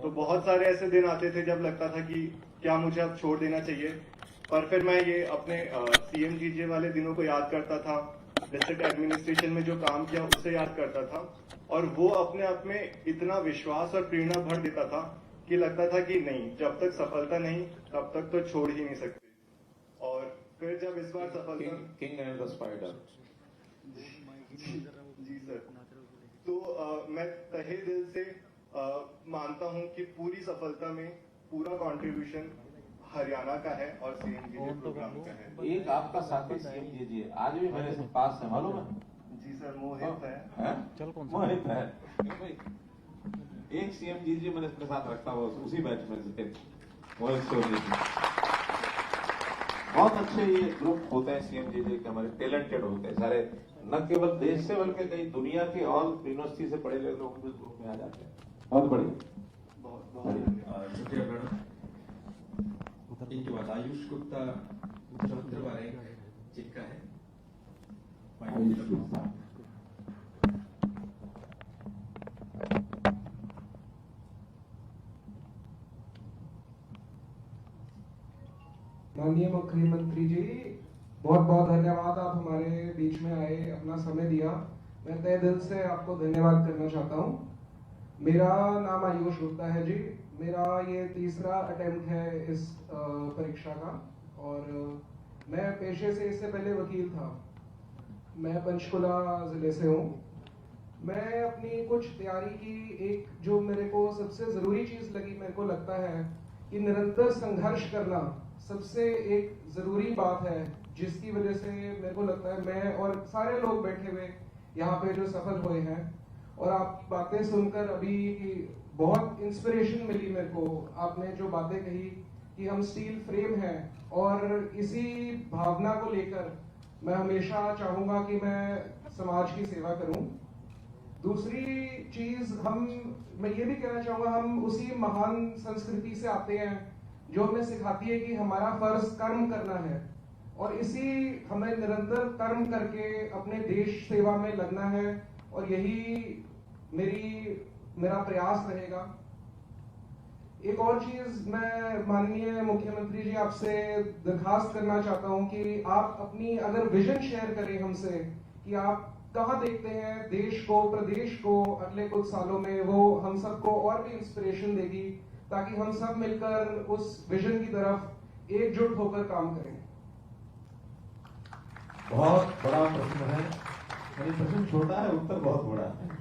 Speaker 5: तो बहुत सारे ऐसे दिन आते थे जब लगता था कि क्या मुझे अब छोड़ देना चाहिए, पर फिर मैं ये अपने CMGJ वाले दिनों को याद करता था, डिस्ट्रिक्ट एडमिनिस्ट्रेशन में जो काम किया उससे याद करता था, और वो अपने आप में इतना विश्वास और प्रेरणा भर देता था कि लगता था कि नहीं, जब तक सफलता नहीं तब तक तो छोड़ ही नहीं सकते। और फिर जब इस बार सफलता
Speaker 3: किंग एंड द स्पाइडर।
Speaker 5: जी सर, तो मैं तहे दिल से मानता हूं कि पूरी सफलता में पूरा कंट्रीब्यूशन हरियाणा का है और CMGJ प्रोग्राम का है।
Speaker 3: एक आपका साथी CMGJ आज भी मेरे पास है, मालूम है?
Speaker 5: जी सर, मोहित है।
Speaker 3: मोहित है। एक CMGJ मैंने अपने साथ रखा हुआ उसी बैच में से मोहित सोनी जी। बहुत अच्छे ये ग्रुप होते हैं CMGJ के, हमारे टैलेंटेड होते हैं सारे, न केवल देश से बल्कि कई दुनिया के और यूनिवर्सिटी से पढ़े लिखे लोग भी ग्रुप में आ जाते हैं। बहुत बढ़िया,
Speaker 5: बहुत बहुत
Speaker 1: शुक्रिया मैडम। इनके बाद आयुष गुप्ता समुद्र वाले जिनका है
Speaker 3: आयुष गुप्ता।
Speaker 6: माननीय मुख्यमंत्री जी, बहुत बहुत धन्यवाद, आप हमारे बीच में आए, अपना समय दिया। मैं तहे दिल से आपको धन्यवाद करना चाहता हूँ। मेरा नाम आयुष गुप्ता है जी। मेरा ये 3रा अटेम्प्ट है इस परीक्षा का, और मैं पेशे से इससे पहले वकील था। मैं पंचकुला ज़िले से हूँ। मैं अपनी कुछ तैयारी की एक जो मेरे को सबसे ज़रूरी चीज़ लगी, मेरे को लगता है कि निरंतर संघर्ष करना सबसे एक ज़रूरी बात है, जिसकी वजह से मेरे को लगता है मैं और सारे लोग बैठे हुए यहाँ पे जो सफल हुए हैं, और आपकी बातें सुनकर अभी बहुत इंस्पिरेशन मिली मेरे को। आपने जो बातें कही कि हम स्टील फ्रेम हैं, और इसी भावना को लेकर मैं हमेशा चाहूँगा कि मैं समाज की सेवा करूँ। दूसरी चीज़, मैं ये भी कहना चाहूँगा, हम उसी महान संस्कृति से आते हैं जो हमें सिखाती है कि हमारा फर्ज कर्म करना है, और इसी हमें निरंतर कर्म करके अपने देश सेवा में लगना है, और यही मेरा प्रयास रहेगा। एक और चीज मैं माननीय मुख्यमंत्री जी आपसे दरखास्त करना चाहता हूं कि आप अपनी अगर विजन शेयर करें हमसे कि आप कहां देखते हैं देश को, प्रदेश को अगले कुछ सालों में, वो हम सबको और भी इंस्पिरेशन देगी, ताकि हम सब मिलकर उस विजन की तरफ एकजुट होकर काम करें।
Speaker 3: बहुत बड़ा प्रश्न है, यानी प्रश्न छोटा है, उत्तर बहुत बड़ा है,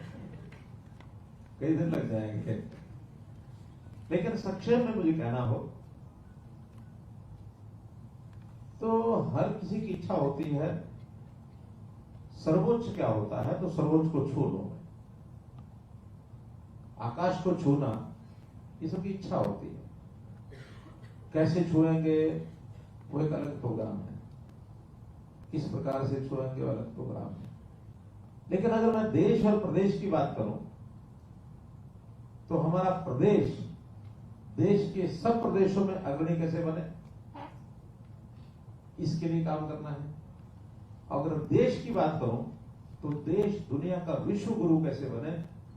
Speaker 3: कई दिन लग जाएंगे। लेकिन संक्षेप में मुझे कहना हो तो हर किसी की इच्छा होती है, सर्वोच्च क्या होता है, तो सर्वोच्च को छू लो, आकाश को छूना ये सबकी इच्छा होती है। कैसे छुएंगे वो एक अलग प्रोग्राम है, किस प्रकार से छुएंगे वो अलग प्रोग्राम है। लेकिन अगर मैं देश और प्रदेश की बात करूं तो हमारा प्रदेश देश के सब प्रदेशों में अग्रणी कैसे बने, इसके लिए काम करना है। अगर देश की बात करूं तो देश दुनिया का विश्व गुरु कैसे बने,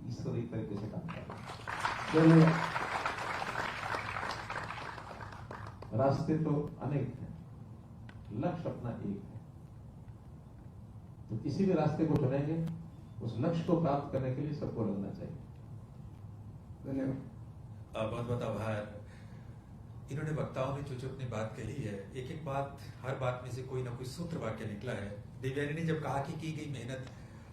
Speaker 3: इस तरीके से काम करना है। रास्ते तो अनेक हैं, लक्ष्य अपना एक है, तो किसी भी रास्ते को चुनेंगे, उस लक्ष्य को प्राप्त करने के लिए सबको लगना चाहिए।
Speaker 6: धन्यवाद।
Speaker 1: बहुत बहुत आभार। इन्होंने वक्ताओं ने जो अपनी बात कही है, एक एक बात, हर बात में से कोई ना कोई सूत्र वाक्य निकला है। दिव्यानी ने जब कहा कि की गई मेहनत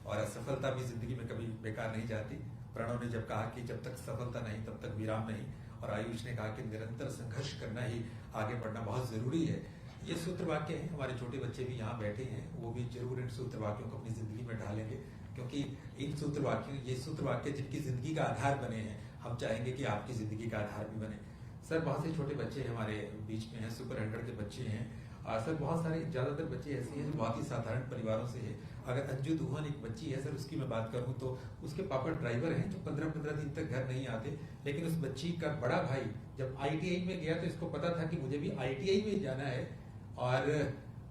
Speaker 1: और असफलता भी जिंदगी में कभी बेकार नहीं जाती, प्रणव ने जब कहा कि जब तक सफलता नहीं तब तक विराम नहीं, और आयुष ने कहा कि निरंतर संघर्ष करना ही आगे बढ़ना बहुत जरूरी है। ये सूत्र वाक्य हैं। हमारे छोटे बच्चे भी यहाँ बैठे हैं, वो भी जरूर इन सूत्र वाक्यों को अपनी जिंदगी में ढालेंगे, क्योंकि इन सूत्र वाक्यों, ये सूत्र वाक्य जिनकी जिंदगी का आधार बने हैं, हम चाहेंगे कि आपकी जिंदगी का आधार भी बने। सर, बहुत से छोटे बच्चे हमारे बीच में हैं, सुपर 100 के बच्चे हैं। सर, बहुत सारे ज्यादातर बच्चे ऐसे हैं जो बहुत ही साधारण परिवारों से है। अगर अंजू दुहन एक बच्ची है सर, उसकी मैं बात करूं तो उसके पापा ड्राइवर हैं जो 15-15 दिन तक घर नहीं आते, लेकिन उस बच्ची का बड़ा भाई जब ITI में गया तो इसको पता था कि मुझे भी ITI में जाना है, और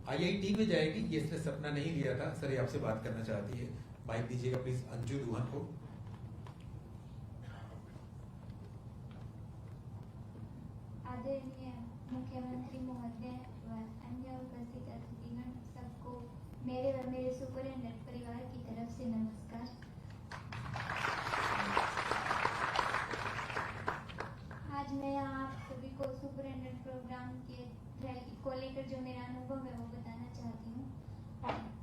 Speaker 1: IIT में जाएगी, ये इसने सपना नहीं लिया था। सर ये आपसे बात करना चाहती है, माइक दीजिएगा प्लीज अंजू दुहन को।
Speaker 7: आदरणीय मुख्यमंत्री महोदय व अन्य उपस्थित अतिथिगण, सबको मेरे व मेरे सुपरिटेंडेंट परिवार की तरफ से नमस्कार। आज मैं यहाँ आप सभी को सुपरिटेंडेंट प्रोग्राम को लेकर जो मेरा अनुभव है वो बताना चाहती हूँ।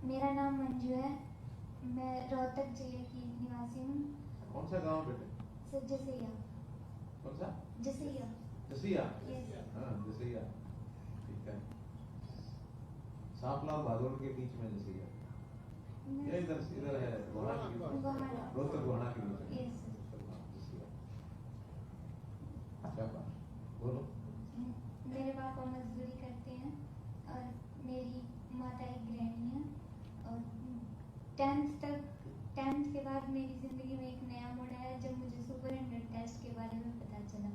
Speaker 7: मेरा नाम मंजू है, मैं रोहतक जिले की निवासी हूँ।
Speaker 3: कौन सा गांव बेटे?
Speaker 7: सर जसैया।
Speaker 3: कौन सा?
Speaker 7: जसैया।
Speaker 3: जसिया?
Speaker 7: Yes.
Speaker 3: हाँ जसिया, ठीक है। सांपला और भादोड़ के बीच में जसिया। ये इधर है गोहाना के बीच, रोहतक गोहाना के बीच में।
Speaker 7: Yes,
Speaker 3: जसिया। क्या बात? बोलो।
Speaker 7: मेरे पापा मजदूरी करते हैं और मेरी माता एक गृहिणी है। और 10th के बाद मेरी जिंदगी में एक नया मोड़ आया जब मुझे सुपरिटेंडेंट टेस्ट के बारे में पता चला।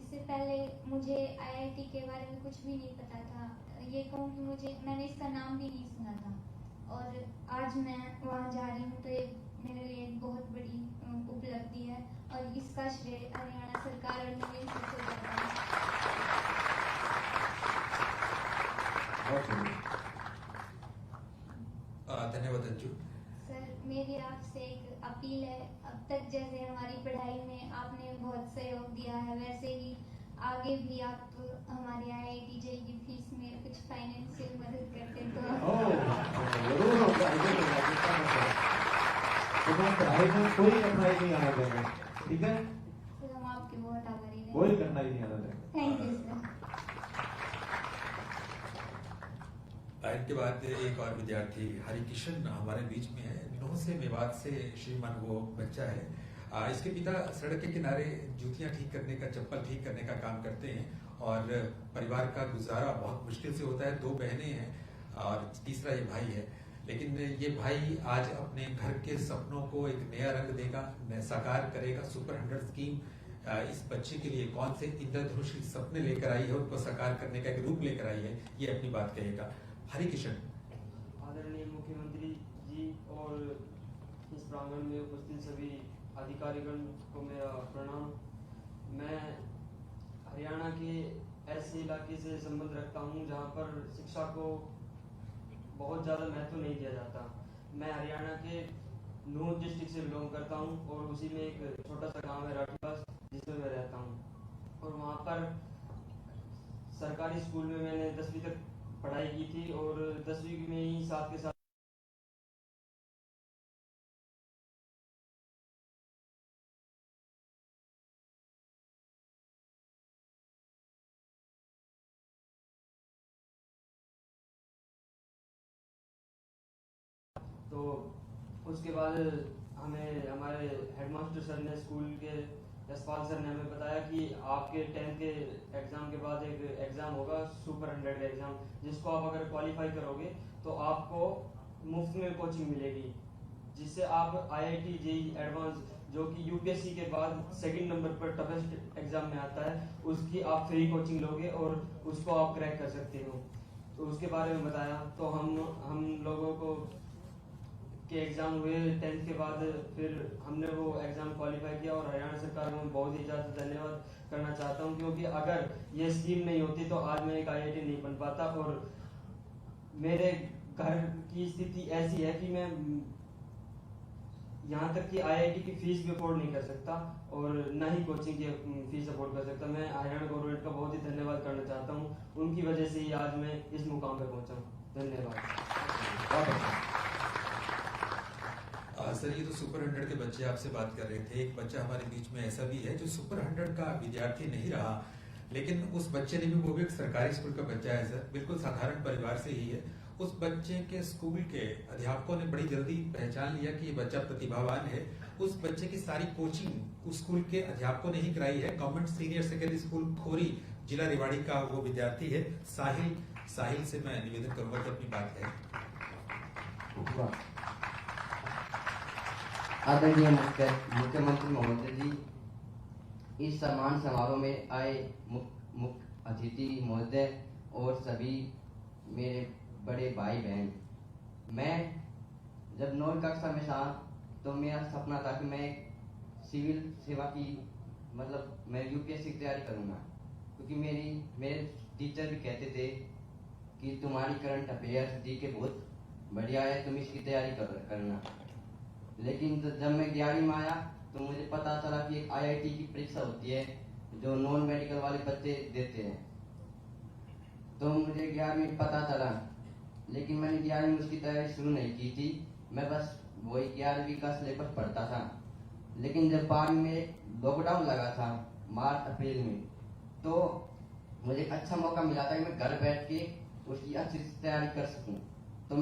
Speaker 7: इससे पहले मुझे IIT के बारे में कुछ भी नहीं पता था। ये कहूँ कि मैंने इसका नाम भी नहीं सुना था, और आज मैं वहाँ जा रही हूँ तो ये मेरे लिए एक बहुत बड़ी उपलब्धि है, और इसका श्रेय हरियाणा सरकार और नवीन सर को जाता है।
Speaker 1: धन्यवाद अंजू।
Speaker 7: सर मेरी आपसे एक अपील है, अब तक जैसे हमारी पढ़ाई में आपने बहुत सहयोग दिया है, वैसे ही आगे भी आप हमारे IIT JEE की फीस में कुछ फाइनेंशियल मदद करते
Speaker 3: जरूर होगा, पढ़ाई में कोई कठिनाई नहीं आने देंगे, ठीक है?
Speaker 7: तो हम आपके बहुत आभारी हैं।
Speaker 3: कोई कठिनाई नहीं आने देंगे।
Speaker 7: Thank you sir.
Speaker 1: इनके बाद एक और विद्यार्थी हरिकिशन हमारे बीच में है, नौ से मेवात से श्रीमान वो बच्चा है। इसके पिता सड़क के किनारे जूतियां ठीक करने का, चप्पल ठीक करने का काम करते हैं, और परिवार का गुजारा बहुत मुश्किल से होता है। 2 बहनें हैं और तीसरा ये भाई है। लेकिन ये भाई आज अपने घर के सपनों को एक नया रंग देगा, साकार करेगा। सुपर100 स्कीम इस बच्चे के लिए कौन से इंद्रधनुष सपने लेकर आई है, उनको साकार करने का एक रूप लेकर आई है, ये अपनी बात कहेगा। हरिकिशन।
Speaker 8: आदरणीय मुख्यमंत्री जी और इस प्रांगण में उपस्थित सभी अधिकारीगण को मेरा प्रणाम। मैं हरियाणा के ऐसे इलाके से संबंध रखता हूं जहां पर शिक्षा को बहुत ज़्यादा महत्व नहीं दिया जाता। मैं हरियाणा के नूंह डिस्ट्रिक्ट से बिलोंग करता हूं, और उसी में एक छोटा सा गांव है राठीवास, जिसमें मैं रहता हूं। और वहां पर सरकारी स्कूल में मैंने 10वीं तक पढ़ाई की थी, और 10वीं में ही साथ के साथ तो उसके बाद हमें हमारे हेडमास्टर सर ने, स्कूल के यशपाल सर ने हमें बताया कि आपके 10th के एग्ज़ाम के बाद एक एग्ज़ाम होगा, सुपर100 का एग्ज़ाम, जिसको आप अगर क्वालिफाई करोगे तो आपको मुफ्त में कोचिंग मिलेगी, जिससे आप IIT JEE एडवांस, जो कि UPSC के बाद 2nd नंबर पर टफेस्ट एग्ज़ाम में आता है, उसकी आप फ्री कोचिंग लोगे और उसको आप क्रैक कर सकते हो। तो उसके बारे में बताया। तो हम लोगों को के एग्ज़ाम हुए 10th के बाद, फिर हमने वो एग्ज़ाम क्वालिफाई किया, और हरियाणा सरकार को बहुत ही ज़्यादा धन्यवाद करना चाहता हूँ, क्योंकि अगर ये स्कीम नहीं होती तो आज मैं एक IIT नहीं बन पाता। और मेरे घर की स्थिति ऐसी है कि मैं यहाँ तक कि IIT की फीस भी अफोर्ड नहीं कर सकता, और न ही कोचिंग की फीस अफोर्ड कर सकता। मैं हरियाणा गवर्नमेंट का बहुत ही धन्यवाद करना चाहता हूँ, उनकी वजह से ही आज मैं इस मुकाम पर पहुँचा हूँ। धन्यवाद।
Speaker 1: सर ये तो सुपर100 के बच्चे आपसे बात कर रहे थे। एक बच्चा हमारे बीच में ऐसा भी है जो सुपर100 का विद्यार्थी नहीं रहा, लेकिन उस बच्चे ने भी, वो भी एक सरकारी स्कूल का बच्चा है सर, बिल्कुल साधारण परिवार से ही है। उस बच्चे के स्कूल के अध्यापकों ने बड़ी जल्दी पहचान लिया कि ये बच्चा प्रतिभावान है। उस बच्चे की सारी कोचिंग उस स्कूल के अध्यापकों ने ही कराई है। गवर्नमेंट सीनियर सेकेंडरी स्कूल खोरी, जिला रेवाड़ी का वो विद्यार्थी है साहिल। साहिल से मैं निवेदन करूंगा कि अपनी बात कहें।
Speaker 9: आदरणीय मुख्यमंत्री महोदय जी, इस सम्मान समारोह में आए मुख्य अतिथि महोदय और सभी मेरे बड़े भाई बहन, मैं जब 9वीं कक्षा में था तो मेरा सपना था कि मैं सिविल सेवा की मतलब मैं यूपीएससी की तैयारी करूँगा, क्योंकि मेरे टीचर भी कहते थे कि तुम्हारी करंट अफेयर्स जी के बहुत बढ़िया है, तुम इसकी तैयारी करना। लेकिन जब मैं 11वीं में आया तो मुझे पता चला कि एक आईआईटी की परीक्षा होती है जो नॉन मेडिकल वाले बच्चे देते हैं, तो मुझे 11वीं में पता चला, लेकिन मैंने 11वीं में उसकी तैयारी शुरू नहीं की थी। मैं बस वही 11वीं का सिलेबस पढ़ता था। लेकिन जब 12वीं में लॉकडाउन लगा था मार्च अप्रैल में, तो मुझे एक अच्छा मौका मिला था कि मैं घर बैठ के उसकी अच्छी से तैयारी कर सकूं। तो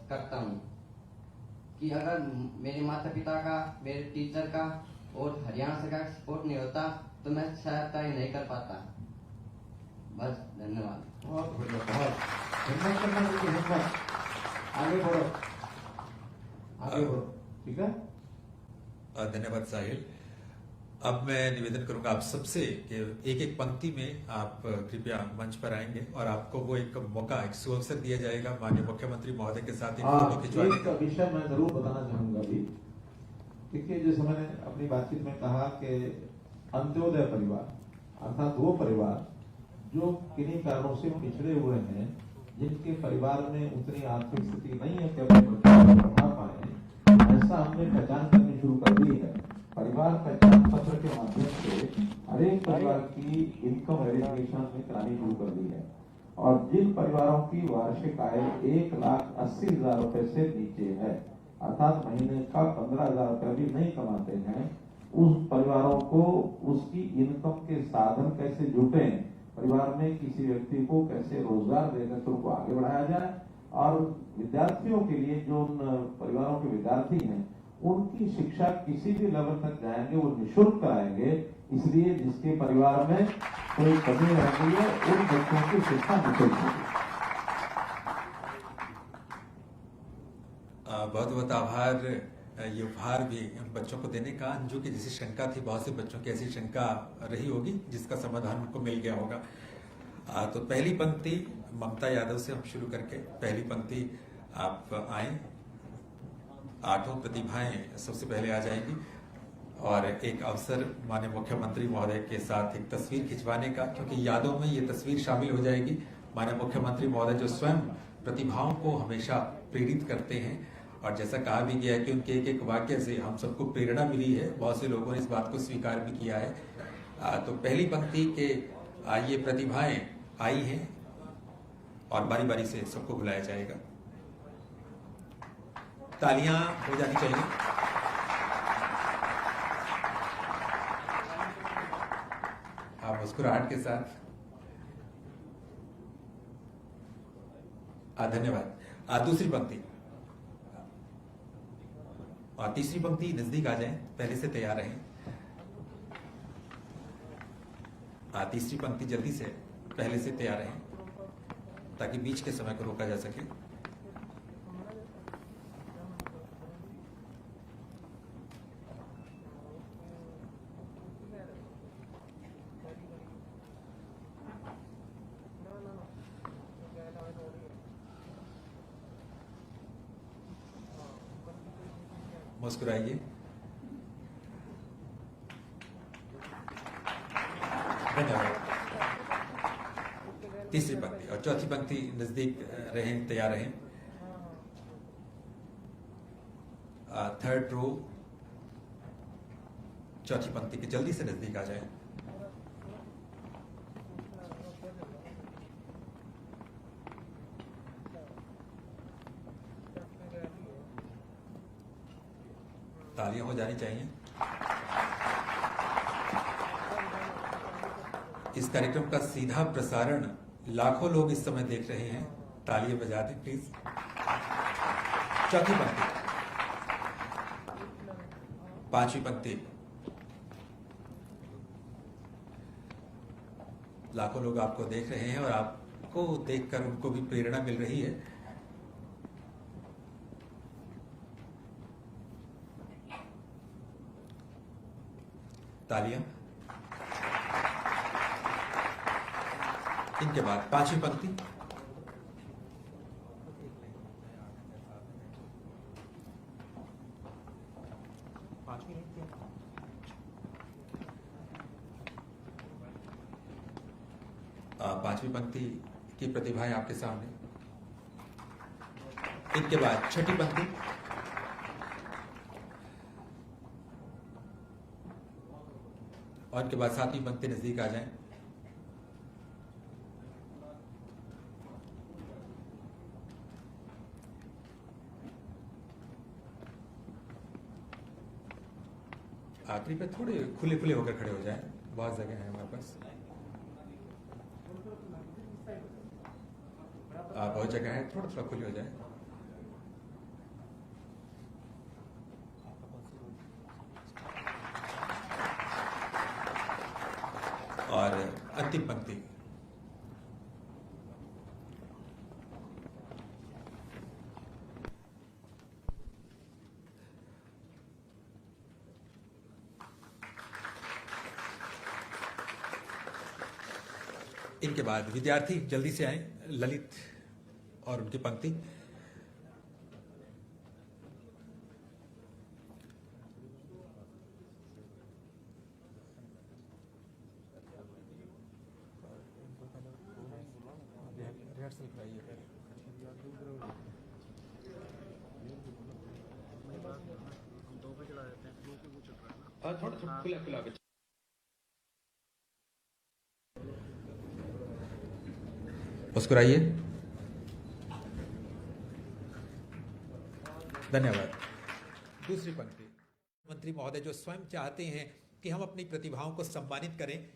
Speaker 9: करता हूँ कि अगर मेरे माता पिता का, मेरे टीचर का और हरियाणा सरकार का सपोर्ट नहीं होता तो मैं शायद तैयारी नहीं कर पाता। बस, धन्यवाद।
Speaker 10: बहुत बढ़िया, बहुत हिम्मत करना चाहिए, हिम्मत, आगे बढ़ो, आगे बढ़ो, ठीक है।
Speaker 1: धन्यवाद साहिल। अब मैं निवेदन करूंगा आप सबसे कि एक एक पंक्ति में आप कृपया मंच पर आएंगे और आपको वो एक मौका, एक सुअवसर दिया जाएगा माननीय मुख्यमंत्री महोदय के साथ एक फोटो खिंचवाने
Speaker 10: एक विषय मैं जरूर बताना चाहूंगा भी। देखिए, जैसे मैंने अपनी बातचीत में कहा कि अंत्योदय परिवार अर्थात वो परिवार जो किन्हीं कारणों से पिछड़े हुए हैं, जिनके परिवार में उतनी आर्थिक स्थिति नहीं है कि अपने बच्चों को पढ़ा पाए, ऐसा हमने पहचान करनी शुरू कर दी है। परिवार पहचान पत्र के माध्यम से हर एक परिवार की इनकम वेरिफिकेशन में करानी शुरू कर दी है, और जिन परिवारों की वार्षिक आय 1,80,000 रुपए से नीचे है, अर्थात महीने का 15,000 रुपए भी नहीं कमाते हैं, उस परिवारों को उसकी इनकम के साधन कैसे जुटे, परिवार में किसी व्यक्ति को कैसे रोजगार देकर उनको आगे बढ़ाया जाए, और विद्यार्थियों के लिए जो उन परिवारों के विद्यार्थी हैं उनकी शिक्षा किसी भी लेवल तक जाएंगे वो निःशुल्क कराएंगे। इसलिए जिसके परिवार में कोई कमी रह गई है उन बच्चों की शिक्षा निःशुल्क होगी।
Speaker 1: बहुत बहुत आभार। ये उपहार भी उन बच्चों को देने का जो कि जिसे शंका थी, बहुत से बच्चों की ऐसी शंका रही होगी जिसका समाधान उनको मिल गया होगा। तो पहली पंक्ति ममता यादव से हम शुरू करके पहली पंक्ति आप आए। 8 प्रतिभाएं सबसे पहले आ जाएंगी और एक अवसर माननीय मुख्यमंत्री महोदय के साथ एक तस्वीर खिंचवाने का, क्योंकि यादों में ये तस्वीर शामिल हो जाएगी। माननीय मुख्यमंत्री महोदय जो स्वयं प्रतिभाओं को हमेशा प्रेरित करते हैं, और जैसा कहा भी गया है कि उनके एक एक वाक्य से हम सबको प्रेरणा मिली है, बहुत से लोगों ने इस बात को स्वीकार भी किया है। तो पहली पंक्ति के ये प्रतिभाएं आई हैं और बारी बारी से सबको बुलाया जाएगा। तालियां हो जानी चाहिए। आप मुस्कुराहट के साथ। धन्यवाद। दूसरी पंक्ति और तीसरी पंक्ति नजदीक आ जाएं, पहले से तैयार रहें। तीसरी पंक्ति जल्दी से पहले से तैयार रहें ताकि बीच के समय को रोका जा सके। मुस्कुराइए। धन्यवाद। तीसरी पंक्ति और चौथी पंक्ति नजदीक रहें, तैयार रहें। थर्ड रो चौथी पंक्ति के जल्दी से नजदीक आ जाएं। तालियां हो जानी चाहिए। इस कार्यक्रम का सीधा प्रसारण लाखों लोग इस समय देख रहे हैं। तालियां बजा दें प्लीज। चौथी पंक्ति, पांचवी पंक्ति, लाखों लोग आपको देख रहे हैं और आप को देखकर उनको भी प्रेरणा मिल रही है। तालियां। इनके बाद पांचवी पंक्ति। पांचवी पंक्ति की प्रतिभाएं आपके सामने। इनके बाद छठी पंक्ति। और इनके बाद सातवीं पंक्ति नजदीक आ जाएं। आखिरी पे थोड़े खुले खुले होकर खड़े हो जाएं, बहुत जगह है हमारे पास। बहुत जगह है, थोड़ा थोड़ा खुले हो जाए। और अंतिम पंक्ति। इनके बाद विद्यार्थी जल्दी से आए, ललित और उनकी पंक्ति। थोड़ा खुला खुला मुस्कुराइए। धन्यवाद। दूसरी पंक्ति। मंत्री महोदय जो स्वयं चाहते हैं कि हम अपनी प्रतिभाओं को सम्मानित करें,